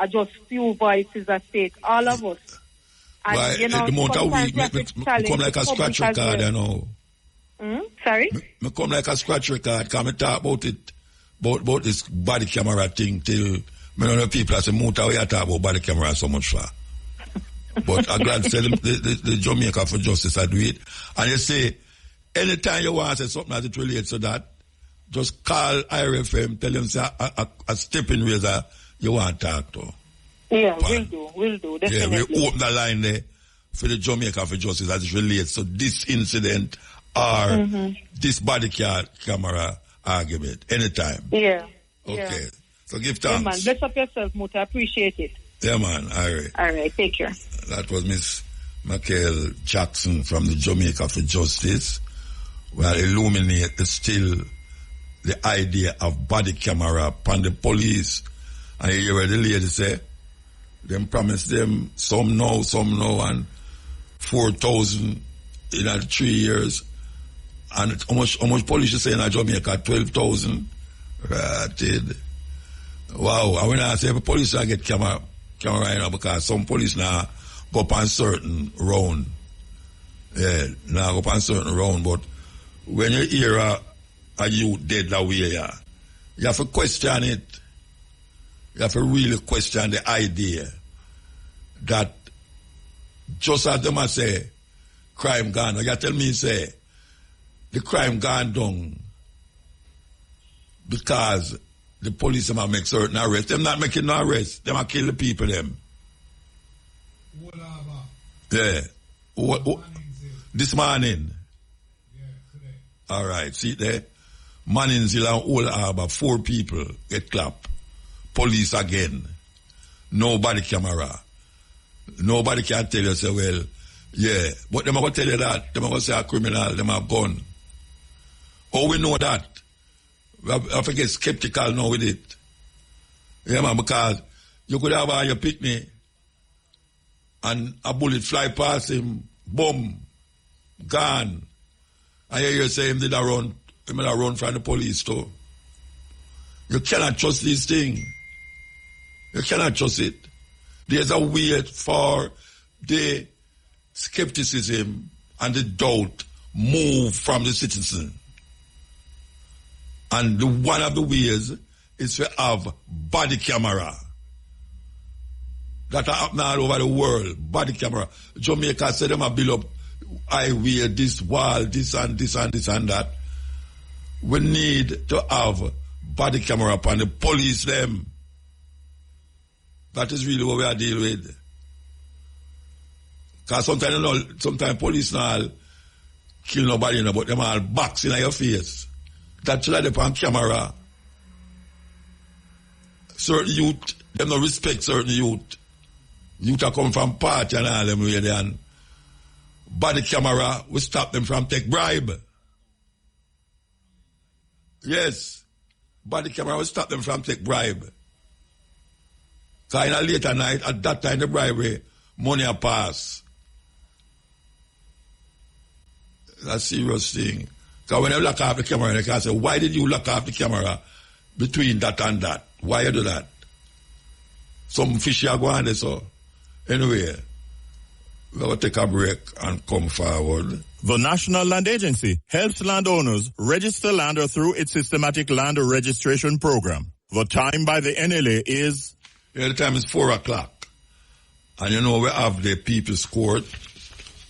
[SPEAKER 2] just few voices that say it. All of us. And,
[SPEAKER 1] you know, the amount of week, me come like a scratch record, you know.
[SPEAKER 2] Sorry?
[SPEAKER 1] Me come like a scratch record, because I talk about it, about this body camera thing till, me know the people say, Muta, we talk about body camera so much for. But I'm glad to say the Jamaica for Justice, I do it. And you say, anytime you want to say something that relates to that, just call IRFM, tell them say a stepping razor you want to talk to.
[SPEAKER 2] Yeah, we'll do, definitely.
[SPEAKER 1] Yeah, we open the line there for the Jamaica for Justice as it relates to this incident or this body camera argument, anytime.
[SPEAKER 2] Yeah.
[SPEAKER 1] Okay.
[SPEAKER 2] Yeah.
[SPEAKER 1] So give thanks.
[SPEAKER 2] Yeah, man. Bless up yourself, Muta. I appreciate it.
[SPEAKER 1] Yeah, man. All right.
[SPEAKER 2] All right. Take care.
[SPEAKER 1] That was Miss Michael Jackson from the Jamaica for Justice. Well, illuminate the idea of body camera upon the police. And you hear where the lady say, them promise them some now, and 4,000 in 3 years. And how much police you say in Jamaica? 12,000. Right. Wow. I when I say the police I get camera right now, because some police now go up on certain round. Yeah, now go up on certain round, but when you hear a youth dead that way, yeah, you have to question it. You have to really question the idea that just as them say, crime gone. You tell me, say, the crime gone down because the police might make certain arrests. Them not making no arrests. Them might kill the people, them. Yeah. This morning?
[SPEAKER 3] Yeah, today.
[SPEAKER 1] All right. See there? Manninzil and Old Harbour, 4 people get clapped. Police again. Nobody camera. Nobody can tell you, say, well, yeah. But them are going to tell you that. Them are going to say a criminal, them have gun. Oh, we know that. We have to get skeptical now with it. Yeah, man, because you could have your picnic and a bullet fly past him, boom, gone. And you say him did a run from the police too. You cannot trust these things. You cannot trust it. There's a way for the skepticism and the doubt move from the citizen. And one of the ways is to have body camera. That are happening all over the world. Body camera. Jamaica said them a build up highway, this wall, this and this and this and that. We need to have body camera upon the police them. That is really what we are dealing with. Because sometimes, you know, sometimes police now kill nobody, you know, but them all box in your face. That's like upon camera. Certain youth, them no respect certain youth. Youth are come from party and all them way there, and body camera will stop them from take bribe. Yes. Body camera will stop them from take bribe. Because in a later night, at that time the bribery, money a pass. That's a serious thing. Because when you lock off the camera, they can say, why did you lock off the camera between that and that? Why you do that? Some fishy are going there, so. Anyway, we're going to take a break and come forward.
[SPEAKER 4] The National Land Agency helps landowners register land through its systematic land registration program. The time by the NLA is...
[SPEAKER 1] Yeah, the time is 4 o'clock. And you know, we have the People's Court.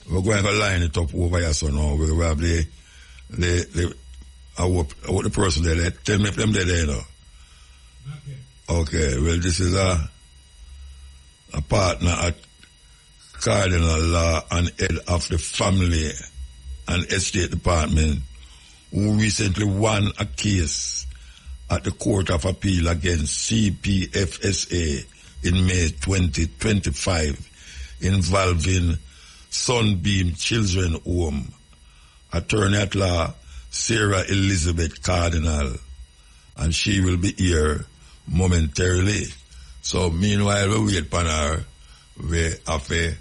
[SPEAKER 1] We're going to line it up over here, so now we have the person there. Tell me if them there, you know. Okay, well, this is a partner at Cardinal Law and head of the Family and Estate Department who recently won a case at the Court of Appeal against CPFSA in May 2025 involving Sunbeam Children Home. Attorney at law Sarah Elizabeth Cardinal, and she will be here momentarily. So meanwhile we wait upon her. We have to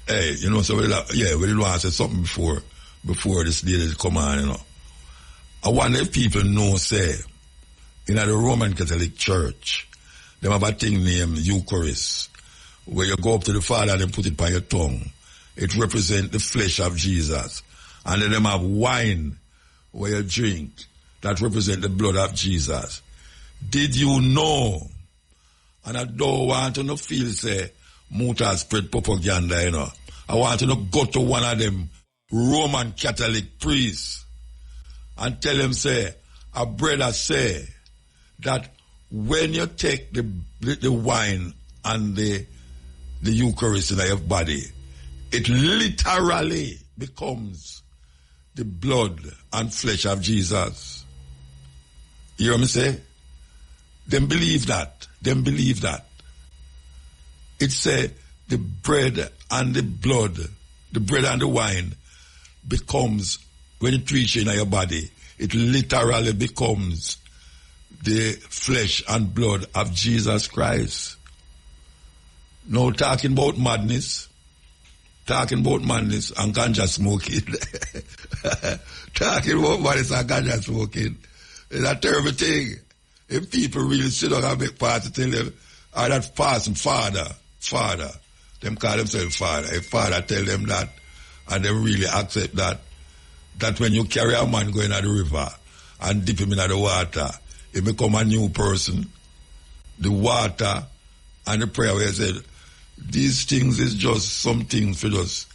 [SPEAKER 1] hey, you know, so we didn't want to say something before this lady come on, you know. I wonder if people know, say, in the Roman Catholic Church, they have a thing named Eucharist, where you go up to the Father and then put it by your tongue. It represents the flesh of Jesus. And then them have wine where you drink that represent the blood of Jesus. Did you know? And I don't want to feel say muta spread propaganda, you know. I want to go to one of them Roman Catholic priests and tell them, say, a brother say that when you take the wine and the Eucharist in your body, it literally becomes the blood and flesh of Jesus. You hear me say? Them believe that. It say the bread and the blood, the bread and the wine becomes, when you preach in your body, it literally becomes the flesh and blood of Jesus Christ. No talking about madness and ganja smoking. Talking about madness and ganja smoking. It's a terrible thing. If people really sit down and make party, tell them, that person, father, them call themselves father. If father tell them that, and they really accept that when you carry a man going to the river and dip him in the water, he become a new person. The water and the prayer where he said, these things is just some things for just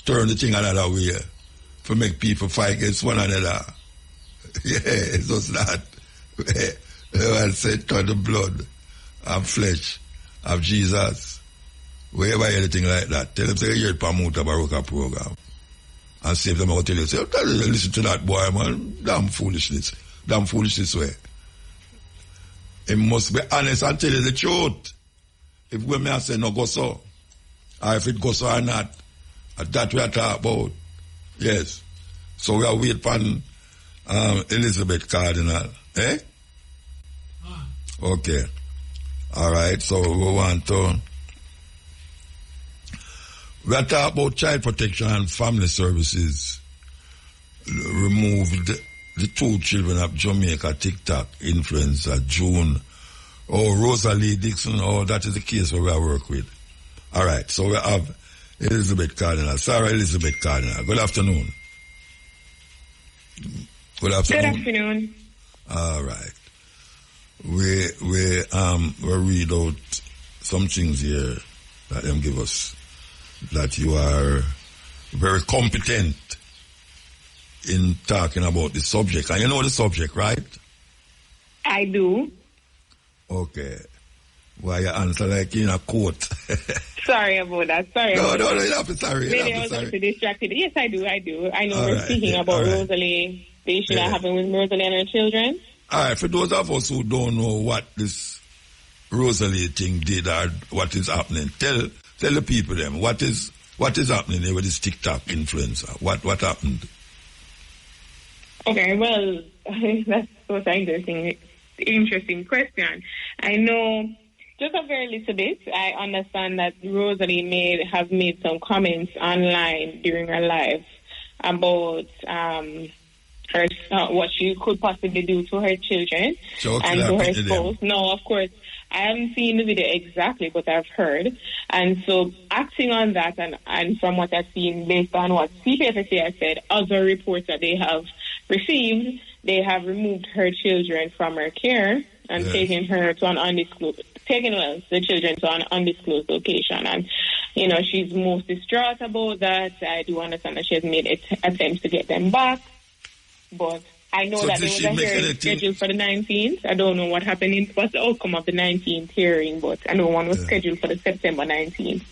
[SPEAKER 1] turn the thing another way, for make people fight against one another. Yeah, it's just that. I said, turn the blood and flesh of Jesus. Wherever anything like that, tell them, say, you hear it from Mutabaruka program. And see if them will tell you, say, listen to that boy, man. Damn foolishness way. He must be honest and tell you the truth. If we may say no go so, or if it goes so or not, that we are talking about. Yes. So we are waiting for Elizabeth Cardinal. Eh? Okay. All right. So we want to. We are talking about child protection and family services. Removed the 2 children of Jamaica TikTok influencer June. Oh, RoseaLee Dixon. Oh, that is the case where we work with. All right. So we have Elizabeth Cardinal. Sarah Elizabeth Cardinal. Good afternoon. Good afternoon. All right. We read out some things here that them give us, that you are very competent in talking about the subject. And you know the subject, right?
[SPEAKER 2] I do.
[SPEAKER 1] Okay. Why you answer like in a quote?
[SPEAKER 2] Sorry about that.
[SPEAKER 1] No, you have to sorry.
[SPEAKER 2] Maybe I was a bit distracted. Yes, I do. I know we're speaking about RoseaLee, the issue that happened with RoseaLee and her children.
[SPEAKER 1] All right, for those of us who don't know what this RoseaLee thing did or what is happening, tell the people them what is happening here with this TikTok influencer. What happened?
[SPEAKER 2] Okay, well, that's such an interesting question. I know just a very little bit. I understand that RoseaLee have made some comments online during her live about her what she could possibly do to her children and to her spouse. No, of course, I haven't seen the video exactly, but I've heard. And so acting on that and from what I've seen based on what CPFSA has said, other reports that they have received, they have removed her children from her care and taken her to an undisclosed, the children to an undisclosed location. And, you know, she's most distraught about that. I do understand that she has made attempts to get them back. But I know that there was a hearing scheduled for the 19th. I don't know what happened. What's the outcome of the 19th hearing, but I know one was scheduled for the September 19th.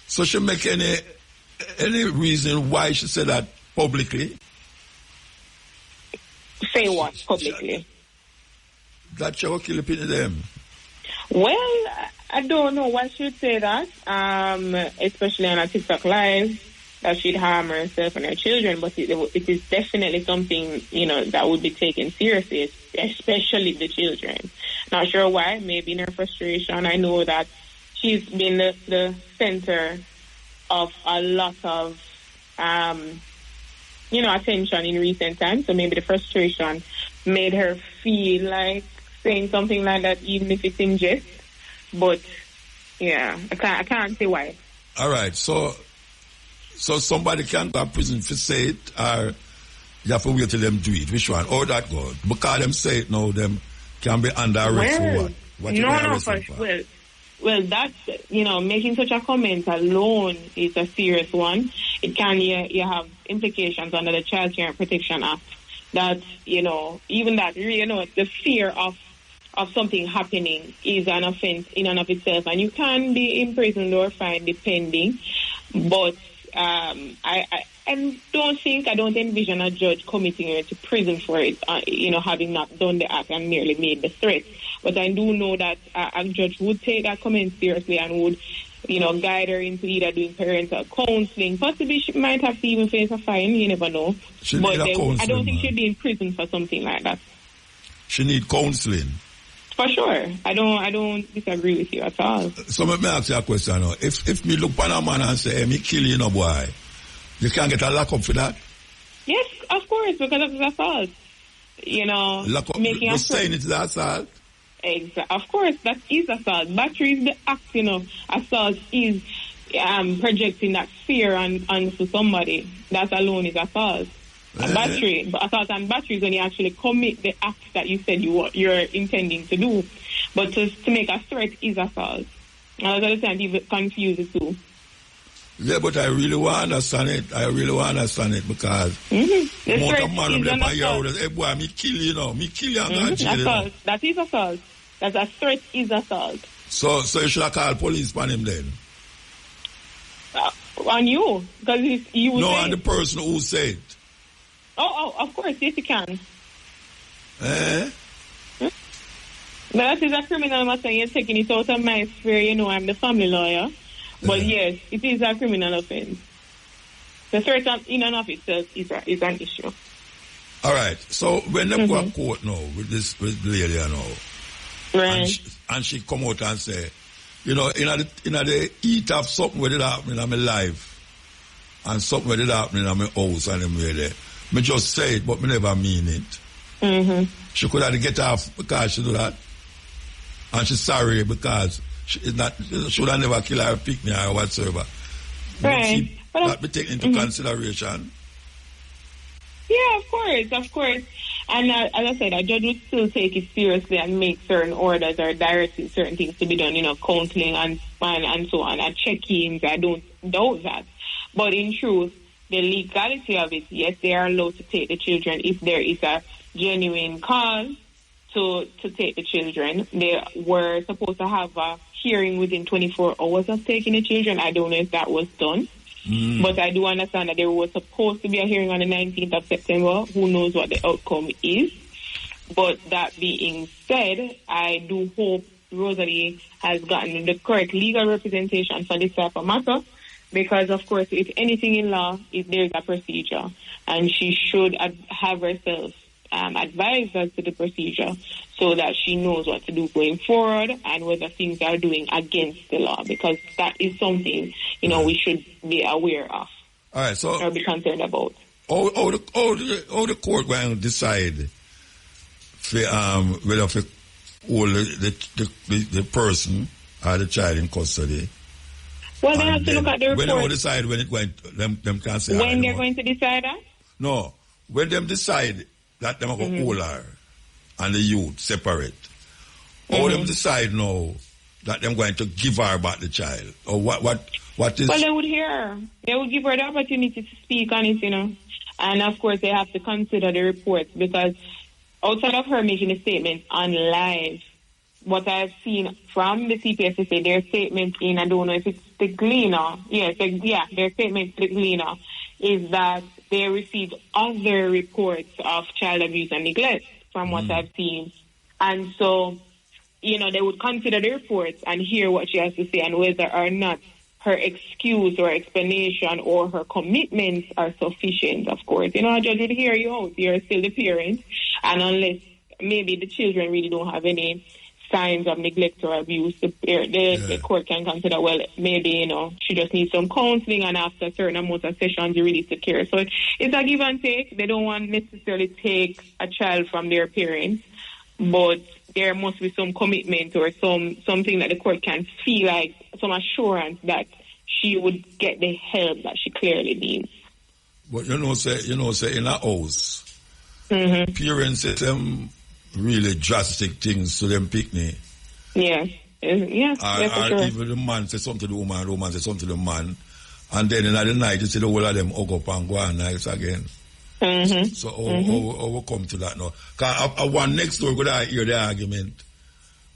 [SPEAKER 1] So she make any reason why she said that publicly?
[SPEAKER 2] Say what publicly?
[SPEAKER 1] That she will kill them.
[SPEAKER 2] Well, I don't know why she would say that, especially on a TikTok live, that she'd harm herself and her children, but it is definitely something, you know, that would be taken seriously, especially the children. Not sure why, maybe in her frustration. I know that she's been the center of a lot of, attention in recent times, so maybe the frustration made her feel like saying something like that, even if it's in jest. But Yeah, I can't say why.
[SPEAKER 1] All right, so somebody can go to prison for say it, or you have to wait till them do it. Which one? Or that go? Because them say it now, them can be under arrest for what?
[SPEAKER 2] Well, that's, making such a comment alone is a serious one. It can, you have implications under the Child Care and Protection Act. That, even that, the fear of something happening is an offense in and of itself. And you can be imprisoned or fined depending. But I don't envision a judge committing her to prison for it, having not done the act and merely made the threat. But I do know that a judge would take that comment seriously and would, guide her into either doing parental counseling. Possibly she might have to even face a fine, you never know. But I don't think she'd be in prison for something like that.
[SPEAKER 1] She need counseling.
[SPEAKER 2] For sure. I don't disagree with you at all.
[SPEAKER 1] So let me ask you a question now. If me look on a man and say, hey, me kill you, boy, you can't get a lock up for that?
[SPEAKER 2] Yes, of course, because of the assault.
[SPEAKER 1] Lock up,
[SPEAKER 2] making
[SPEAKER 1] you're saying it's the assault?
[SPEAKER 2] Exactly. Of course, that is assault. Battery is the act, assault is projecting that fear onto somebody. That alone is assault. Battery, assault and battery is when you actually commit the act that you said you're intending to do. But to make a threat is assault. And I understand you confuse it too.
[SPEAKER 1] Yeah, but I really want to understand it. Because
[SPEAKER 2] the
[SPEAKER 1] man
[SPEAKER 2] is an assault.
[SPEAKER 1] Hey boy, me kill you, me kill you and jail.
[SPEAKER 2] Assault. That is assault. That a threat is assault.
[SPEAKER 1] So you should have called police on him then?
[SPEAKER 2] On you, because you.
[SPEAKER 1] No, on the person who said.
[SPEAKER 2] Oh, of course, yes, you can.
[SPEAKER 1] But
[SPEAKER 2] that is a criminal matter. You're taking it out of my sphere. I'm the family lawyer. But yes, it is a criminal offense. The threat in and of itself is an issue.
[SPEAKER 1] All right. So when they go to court now with the lady now,
[SPEAKER 2] right,
[SPEAKER 1] and she come out and say, in the heat of something where it happening in my life, and something where it happening in my house and them there. Me just say it, but me never mean it. She could have get off because she do that, and she's sorry because she should have never kill her picnic or whatsoever.
[SPEAKER 2] Right.
[SPEAKER 1] That be taken into consideration.
[SPEAKER 2] Yeah, of course. And as I said, a judge would still take it seriously and make certain orders or direct certain things to be done, counseling and so on, and check-ins. I don't doubt that. But in truth, the legality of it, yes, they are allowed to take the children if there is a genuine cause to take the children. They were supposed to have a hearing within 24 hours of taking the children. I don't know if that was done. But I do understand that there was supposed to be a hearing on the 19th of September. Who knows what the outcome is. But that being said, I do hope RoseaLee has gotten the correct legal representation for this type of matter. Because, of course, if anything in law, there's a procedure. And she should have herself advised as to the procedure so that she knows what to do going forward and whether things are doing against the law. Because that is something, we should be aware of.
[SPEAKER 1] All right, so...
[SPEAKER 2] or be concerned about.
[SPEAKER 1] How the court going to decide whether to hold the person or the child in custody?
[SPEAKER 2] Well, they have to look at the report.
[SPEAKER 1] When they decide when it going, them can say...
[SPEAKER 2] When they're going to decide that?
[SPEAKER 1] No. When them decide that them are going to hold her and the youth separate, how them decide now that them going to give her back the child? Or what is...
[SPEAKER 2] Well, they would hear her. They would give her the opportunity to speak on it, And, of course, they have to consider the reports because outside of her making a statement on live, what I've seen from the CPSSA, their statement in, I don't know if it's the Gleaner, their statement to the Gleaner is that they received other reports of child abuse and neglect from what I've seen. And so, they would consider the reports and hear what she has to say and whether or not her excuse or explanation or her commitments are sufficient, of course. A judge would hear you out. You're still the parent. And unless maybe the children really don't have any signs of neglect or abuse, the court can consider, well, maybe, she just needs some counseling and after a certain amount of sessions, you release the care. So it's a give and take. They don't want necessarily take a child from their parents, but there must be some commitment or something that the court can feel like some assurance that she would get the help that she clearly needs.
[SPEAKER 1] But say in a house, parents say some really drastic things to them picnic.
[SPEAKER 2] Yes. Yes,
[SPEAKER 1] or
[SPEAKER 2] sure.
[SPEAKER 1] even the man say something to the woman, the woman say something to the man, and then in the night you see the whole of them hug up and go on nights again. So how we come to that now? Because I want next door go hear the argument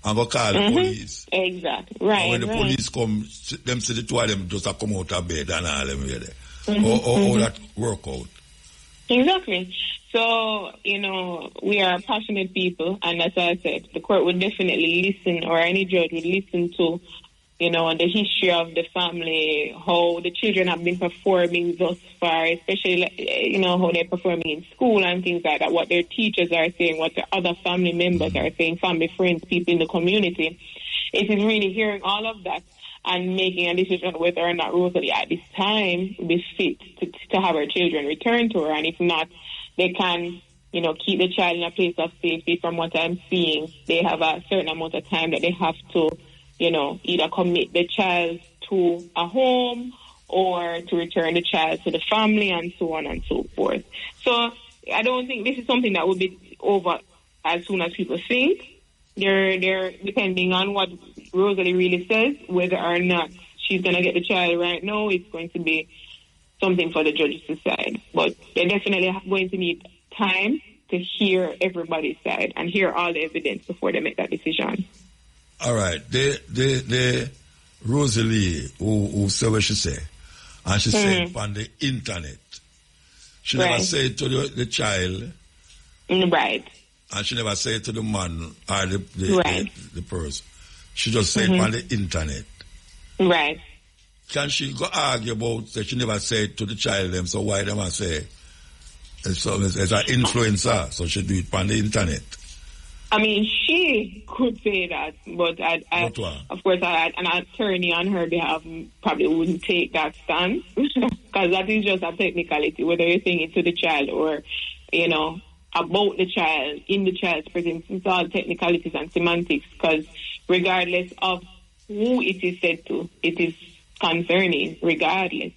[SPEAKER 1] and go call the police.
[SPEAKER 2] Exactly. Right.
[SPEAKER 1] And when the police come, them see the two of them just come out of bed and all them there. How that work out?
[SPEAKER 2] Exactly. So, we are passionate people, and as I said, the court would definitely listen, or any judge would listen to, the history of the family, how the children have been performing thus far, especially, how they're performing in school and things like that, what their teachers are saying, what the other family members are saying, family, friends, people in the community. It is really hearing all of that and making a decision whether or not RoseaLee at this time would be fit to have her children return to her, and if not, they can, keep the child in a place of safety. From what I'm seeing, they have a certain amount of time that they have to, either commit the child to a home or to return the child to the family and so on and so forth. So I don't think this is something that will be over as soon as people think. They're depending on what RoseaLee really says, whether or not she's going to get the child right now, it's going to be something for the judges to decide. But they're definitely going to need time to hear everybody's side and hear all the evidence before they make that decision.
[SPEAKER 1] All right. The RoseaLee, who said what she said, and she said on the internet, she never said to the child.
[SPEAKER 2] Right.
[SPEAKER 1] And she never said to the man or the person. She just said on the internet.
[SPEAKER 2] Right.
[SPEAKER 1] Can she go argue about that she never said to the child them, so why them I say it's an influencer, so she do it on the internet?
[SPEAKER 2] I mean, she could say that, but of course, an attorney on her behalf probably wouldn't take that stance, because that is just a technicality, whether you're saying it to the child or, about the child, in the child's presence. It's all technicalities and semantics, because regardless of who it is said to, it is concerning, regardless,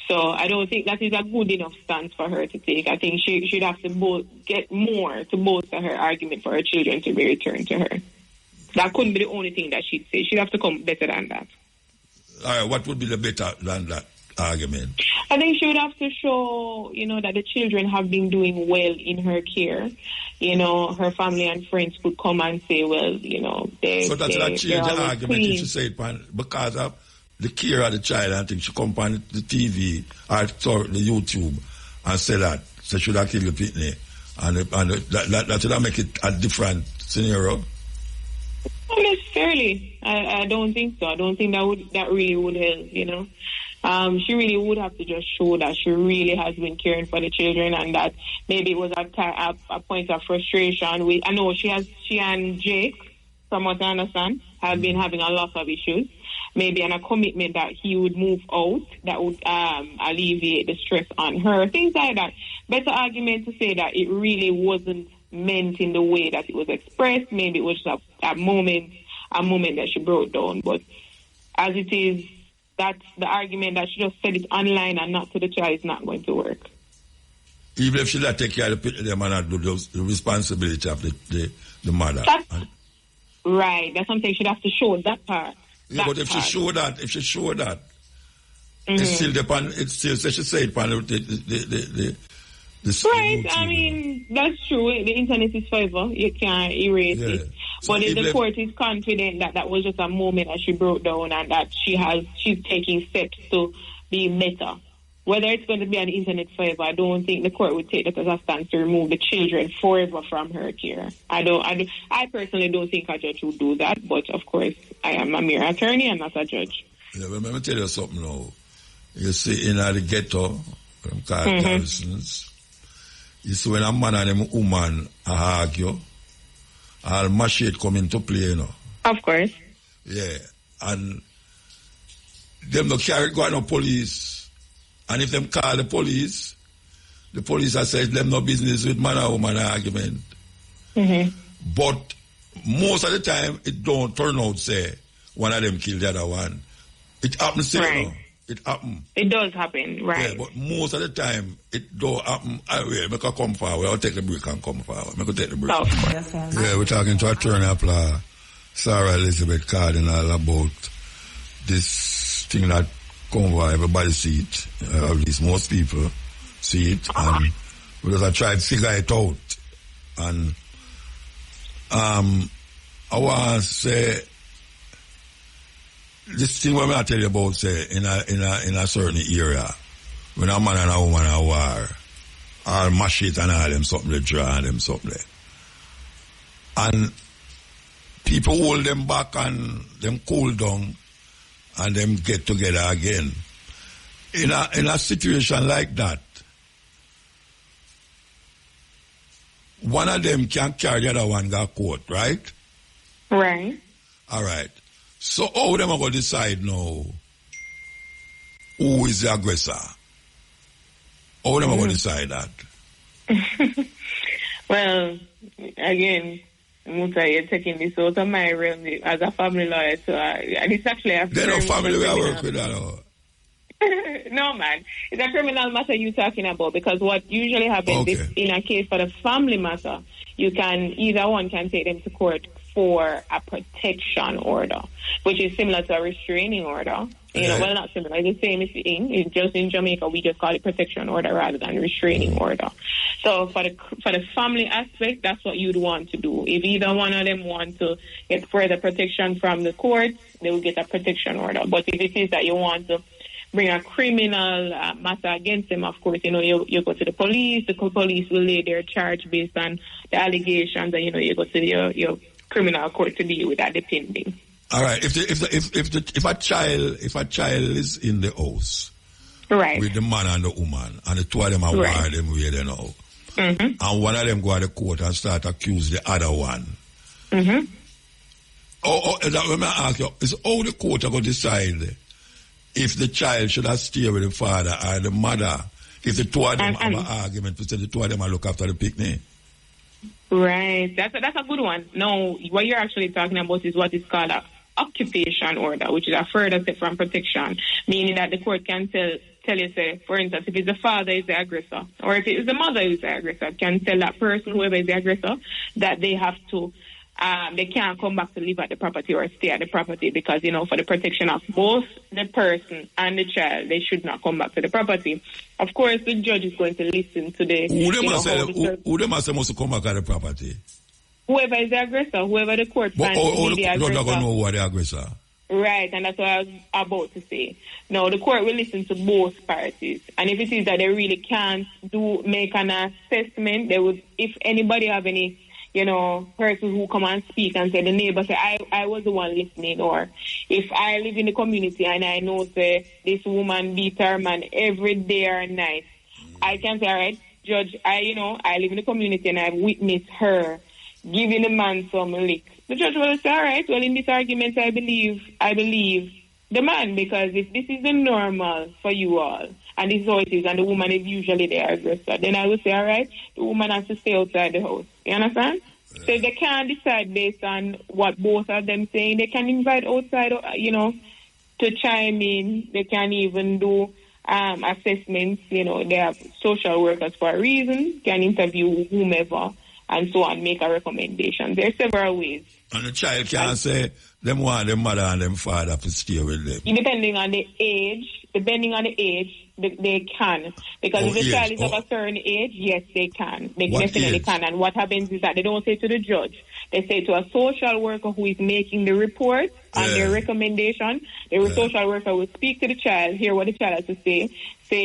[SPEAKER 2] So I don't think that is a good enough stance for her to take. I think she should have to get more to bolster her argument for her children to be returned to her. That couldn't be the only thing that she'd say. She'd have to come better than that.
[SPEAKER 1] All right, what would be the better than that argument? I
[SPEAKER 2] think she would have to show, that the children have been doing well in her care. Her family and friends could come and say, well,
[SPEAKER 1] So that's not change the argument if she say it because of the care of the child. I think she come on the TV or the YouTube and say that. So should I kill the pitney? And that should make it a different scenario?
[SPEAKER 2] Not necessarily. I don't think so. I don't think that really would help, She really would have to just show that she really has been caring for the children, and that maybe it was a point of frustration. I know she and Jake, from what I understand, have been having a lot of issues. Maybe on a commitment that he would move out, that would alleviate the stress on her, things like that. Better argument to say that it really wasn't meant in the way that it was expressed. Maybe it was just a moment that she broke down. But as it is, that's the argument that she just said it online and not to the child is not going to work.
[SPEAKER 1] Even if she not take care of the man and do the responsibility of the mother.
[SPEAKER 2] Right. That's something she'd have to show that part.
[SPEAKER 1] Yeah, but if she show that, it's still she say it upon the
[SPEAKER 2] right. I mean, that's true. The internet is forever. You can't erase it. So but if the court is confident that was just a moment that she broke down and that she's taking steps to be better. Whether it's going to be on the internet forever, I don't think the court would take that as a stance to remove the children forever from her care. I personally don't think a judge would do that, but of course, I am a mere attorney and not a judge.
[SPEAKER 1] Yeah, but let me tell you something now. You see, in the ghetto, from Garrisons, you see when a man and a woman argue, all machete come into play,
[SPEAKER 2] Of course.
[SPEAKER 1] Yeah, and them no carry go no police. And if them call the police have said them no business with man or woman argument. But most of the time, it don't turn out say one of them kill the other one. It happens, right. It happens.
[SPEAKER 2] It does happen, right.
[SPEAKER 1] Yeah, but most of the time, it don't happen. I make her come forward. I'll take the break and come forward. Make her take the break.
[SPEAKER 2] Oh, of course.
[SPEAKER 1] Yeah, we're talking to Attorney Apla, Sarah Elizabeth Cardinal, about this thing that come over. Everybody see it. At least most people see it. And because I try to figure it out. And I want to say, this thing what I tell you about, say, in a certain area, when a man and a woman are war, all machete and all them something they draw and them something. And people hold them back and them cool down and them get together again. In a situation like that, one of them can carry the other one to court, right?
[SPEAKER 2] Right.
[SPEAKER 1] All right. So how them are going to decide now who is the aggressor? How them are going to decide that?
[SPEAKER 2] Well, again, Muta, you're taking this out of my realm as a family lawyer, so and it's actually a
[SPEAKER 1] they're not family we work with at all.
[SPEAKER 2] No, man. It's a criminal matter you're talking about, because what usually happens is, in a case for the family matter, either one can take them to court for a protection order, which is similar to a restraining order. Well, not similar. It's the same as it's just in Jamaica, we just call it protection order rather than restraining order. So for the family aspect, that's what you'd want to do. If either one of them want to get further protection from the court, they will get a protection order. But if it is that you want to bring a criminal matter against them, of course, you go to the police. The police will lay their charge based on the allegations, and you go to your criminal court to deal with that, depending.
[SPEAKER 1] All right. If a child is in the house,
[SPEAKER 2] right, with
[SPEAKER 1] the man and the woman, and the two of them are wired them where they know, and one of them go to the court and start accuse the other one. That let me ask you, is how the court are going to decide if the child should have stayed with the father or the mother, if the two of them have an argument, to say the two of them are look after the picnic?
[SPEAKER 2] Right. That's a good one. No, what you're actually talking about is what is called an occupation order, which is a further step from protection, meaning that the court can tell you, say, for instance, if it's the father is the aggressor, or if it's the mother who is the aggressor, can tell that person, whoever is the aggressor, that they have to they can't come back to live at the property or stay at the property because, for the protection of both the person and the child, they should not come back to the property. Of course, the judge is going to listen to the...
[SPEAKER 1] Who them must come back at the property?
[SPEAKER 2] Whoever is the aggressor, whoever the court finds to be the aggressor.
[SPEAKER 1] Don't know who the aggressor.
[SPEAKER 2] Right, and that's what I was about to say. No, the court will listen to both parties. And if it is that they really can't make an assessment, they would, if anybody have any person who come and speak and say, the neighbor say, I was the one listening, or if I live in the community and I know say this woman beat her man every day or night, I can say, all right, judge, I live in the community and I've witnessed her giving the man some lick. The judge will say, all right, well, in this argument, I believe the man, because if this is the normal for you all, and this is how it is, and the woman is usually the aggressor, then I will say, all right, the woman has to stay outside the house. You understand? So if they can't decide based on what both of them saying, they can invite outside, to chime in. They can even do assessments. They have social workers for a reason, can interview whomever, and so on, make a recommendation. There are several ways.
[SPEAKER 1] And the child can say them want them mother and them father to stay with them.
[SPEAKER 2] Depending on the age, they can. Because if the child is of a certain age, yes, they can. They definitely can. And what happens is that they don't say to the judge. They say to a social worker who is making the report and their recommendation. The social worker will speak to the child, hear what the child has to say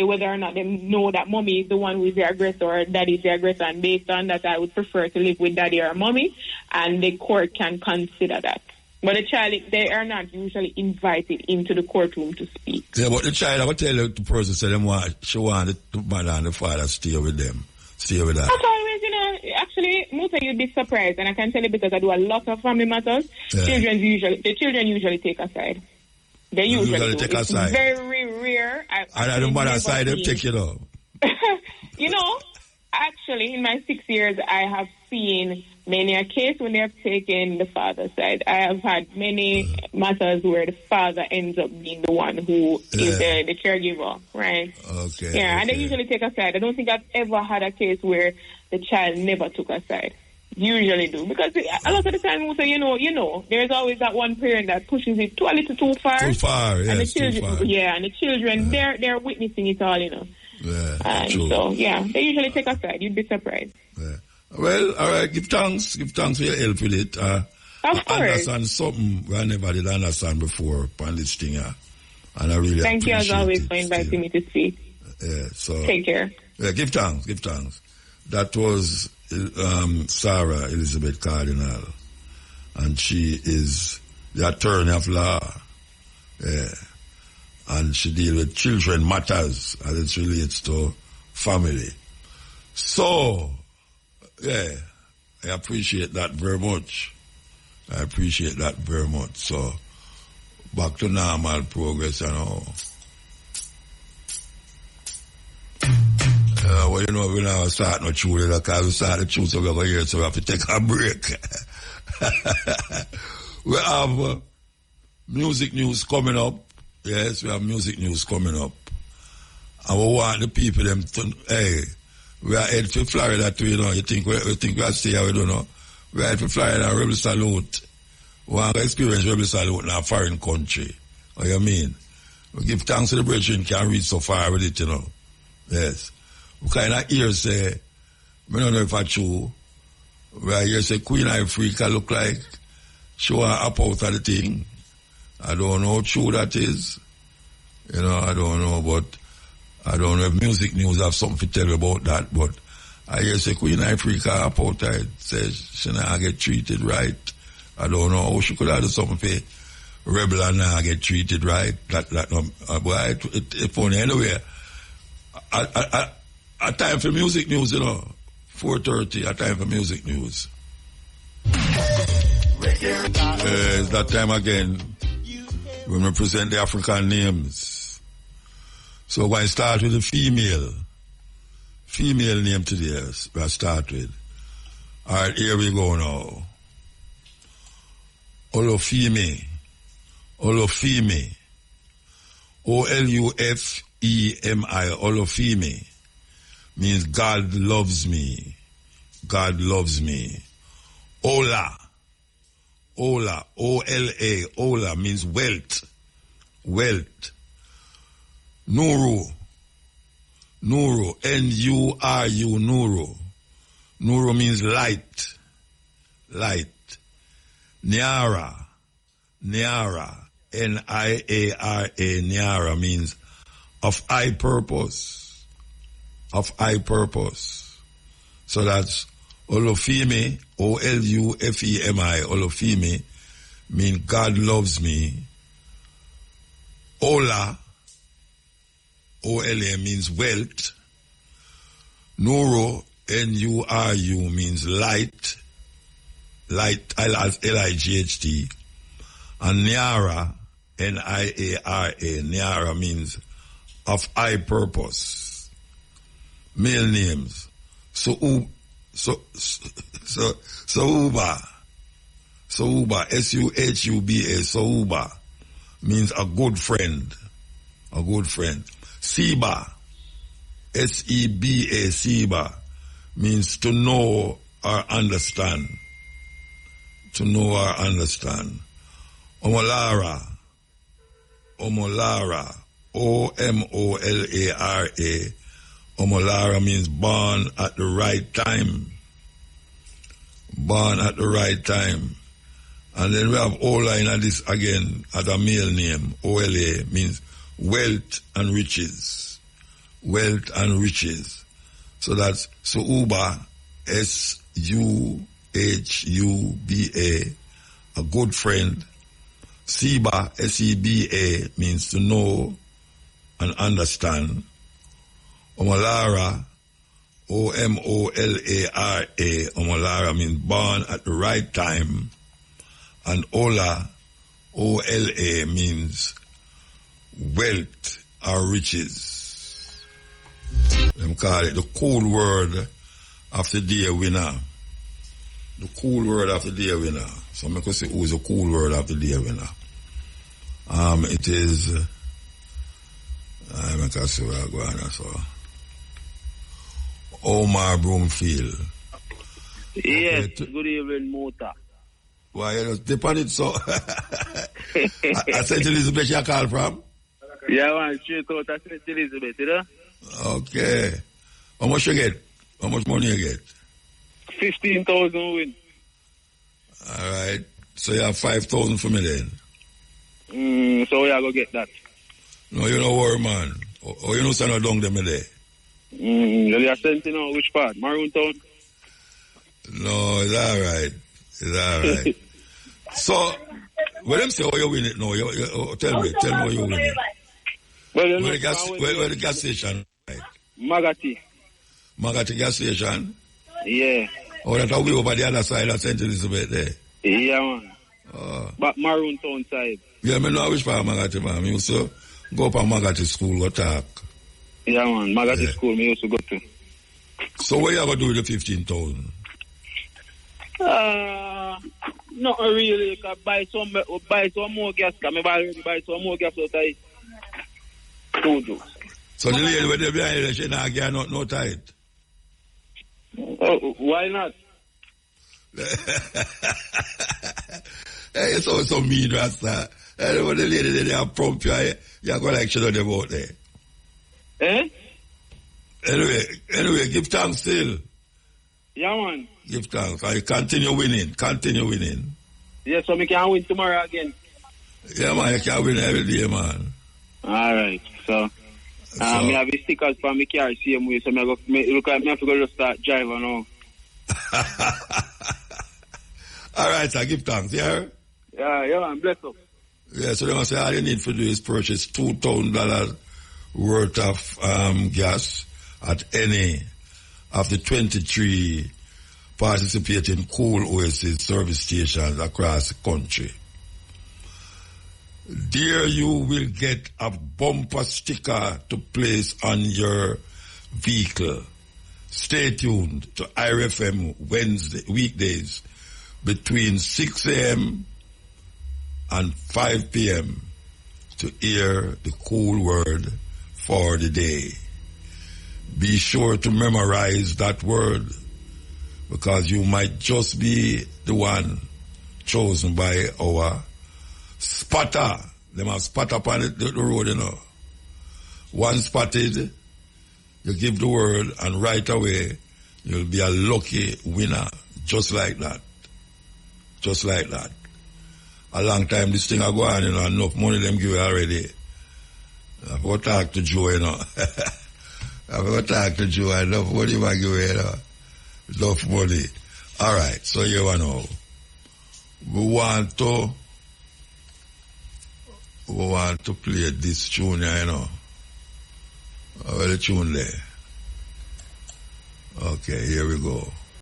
[SPEAKER 2] whether or not they know that mommy is the one who is the aggressor or daddy is the aggressor, and based on that, I would prefer to live with daddy or mommy, and the court can consider that. But the child, they are not usually invited into the courtroom to speak.
[SPEAKER 1] Yeah, but the child, I would tell the person, say she want the mother and the father stay with them. Stay with that.
[SPEAKER 2] Not always, actually, Muta, you'd be surprised, and I can tell you because I do a lot of family matters. The children usually take a side. They usually
[SPEAKER 1] take a side.
[SPEAKER 2] It's very rare.
[SPEAKER 1] And the mother side, they take it up.
[SPEAKER 2] Actually, in my 6 years, I have seen many a case when they have taken the father's side. I have had many matters where the father ends up being the one who is the caregiver, right?
[SPEAKER 1] Okay.
[SPEAKER 2] Yeah, and they usually take a side. I don't think I've ever had a case where the child never took a side. Usually do. Because a lot of the time, also, you know, there's always that one parent that pushes it a little too far.
[SPEAKER 1] Too far, yes,
[SPEAKER 2] and the children,
[SPEAKER 1] too far.
[SPEAKER 2] Yeah, and the children, they're witnessing it all, you know.
[SPEAKER 1] Yeah,
[SPEAKER 2] true. So, yeah, they usually take a side. You'd be surprised.
[SPEAKER 1] Yeah. Well, all right, give thanks for your help with it.
[SPEAKER 2] Of course.
[SPEAKER 1] I understand something I never did understand before on this thing, and I really
[SPEAKER 2] Thank you as always for inviting
[SPEAKER 1] still.
[SPEAKER 2] me to speak.
[SPEAKER 1] Yeah, so
[SPEAKER 2] take care.
[SPEAKER 1] Yeah, give thanks. That was Sarah Elizabeth Cardinal, and she is the attorney of law. Yeah. And she deals with children matters as it relates to family. So, yeah, I appreciate that very much. So, back to normal progress, you know. Well, you know, we now start no chew, because we start the chew, so we're here, so we have to take a break. We have music news coming up. Yes, we have music news coming up. And we want the people them to, hey, we are headed to Florida too, you know. You think we are stay here, we don't know. We are headed to Florida, Rebel Salute. We want to experience Rebel Salute in a foreign country. What you mean? We give thanks to the brethren can reach so far with it, you know. Yes. We kind of hear say, I don't know if I true. We are here say Queen Africa look like she want up out of the thing. I don't know how true that is. You know, I don't know, but I don't know if music news have something to tell you about that, but I hear say Queen Africa up outside says she not get treated right. I don't know how she could have done something for Rebel and not get treated right. But it's funny anyway. A time for music news, you know. 4:30, a time for music news. It's that time again when we present the African names. So we're going to start with the female name today. We'll start with. Alright, here we go now. Olufemi. Olufemi. Olufemi. Olufemi means God loves me. God loves me. Ola. Ola. O-L-A. Ola means wealth. Wealth. Nuru. Nuru. N-U-R-U. Nuru. Nuru means light. Light. Niara. Niara. N-I-A-R-A. Niara means of high purpose. Of high purpose. So that's Olufemi, O-L-U-F-E-M-I, Olufemi, means God loves me. Ola, O-L-A, means wealth. Nuru, N-U-R-U, means light. Light, L-I-G-H-T. And Niara, N-I-A-R-A, Niara means of high purpose. Male names. Souba. Souba, S-U-H-U-B-A, Souba, means a good friend. A good friend. Seba, S-E-B-A, Seba, means to know or understand. To know or understand. Omolara, Omolara, O-M-O-L-A-R-A, Omolara means born at the right time. Born at the right time. And then we have Ola in this again as a male name. O-L-A means wealth and riches. Wealth and riches. So that's Souba, S-U-H-U-B-A, a good friend. Seba, S-E-B-A, means to know and understand. Omolara, O-M-O-L-A-R-A, Omolara means born at the right time. And Ola, O-L-A, means wealth or riches. Them call it the code word of the day winner. The cool word of the day winner. So I could say who's the cool word of the day winner. It is I make a say where I go on so Omar Broomfield.
[SPEAKER 3] Yes, okay. Good evening, Muta.
[SPEAKER 1] Why you just dip on it so I St. Elizabeth you call from?
[SPEAKER 3] Yeah, man, straight out of St. Elizabeth, you know?
[SPEAKER 1] Okay. How much you get? How much money you get?
[SPEAKER 3] 15,000 win.
[SPEAKER 1] Alright. So you have 5,000 for me then?
[SPEAKER 3] So we are going to get that.
[SPEAKER 1] No, you don't worry, man. Or you know send her down them there?
[SPEAKER 3] You are sent in which part? Maroon Town?
[SPEAKER 1] No, it's alright. It's alright. So, when them say, oh, you win it now, tell me how you win it.
[SPEAKER 3] Well,
[SPEAKER 1] where the gas station? Right? Magati gas station?
[SPEAKER 3] Yeah.
[SPEAKER 1] Oh, that's how we over the other side of St. Elizabeth there?
[SPEAKER 3] Yeah, man. But Maroon Town side.
[SPEAKER 1] Yeah, I know which part of Magati, man. I used to go up on Magati school, go talk.
[SPEAKER 3] Yeah, man. Magati school, me used to go to.
[SPEAKER 1] So what you going to do with the 15,000?
[SPEAKER 3] Not really. Buy some more gas. I already buy some more gas out of
[SPEAKER 1] so the lady with the behind her, she not get no tight.
[SPEAKER 3] Why not?
[SPEAKER 1] Hey, it's so mean, Rasta. When the lady they have prompt you, you're going to like shit on them out there.
[SPEAKER 3] Eh?
[SPEAKER 1] Anyway, give thanks still.
[SPEAKER 3] Yeah, man.
[SPEAKER 1] Give thanks. And you continue winning.
[SPEAKER 3] Yeah, so we can win tomorrow again.
[SPEAKER 1] Yeah, man, you can win every day, man.
[SPEAKER 3] Alright, so I have the stickers for my car same way, so I look like I have to go just start driving now.
[SPEAKER 1] Alright, so give thanks, yeah?
[SPEAKER 3] Yeah, man, bless up.
[SPEAKER 1] Yeah, so they must say all you need to do is purchase $2,000 worth of gas at any of the 23 participating Cool Oasis service stations across the country. There you will get a bumper sticker to place on your vehicle. Stay tuned to IRFM weekdays between 6 a.m. and 5 p.m. to hear the cool word for the day. Be sure to memorize that word because you might just be the one chosen by our spotter. They must spot up on the road, you know. Once spotted, you give the word and right away you'll be a lucky winner. Just like that. Just like that. A long time this thing I go on, you know, enough money them give you already. I've got to talk to Joe, you know. I've got to talk to Joe, enough money I give you, you know. Enough money. Alright, so you know. We want to play this tune, you know. Where the tune there? Okay, here we go.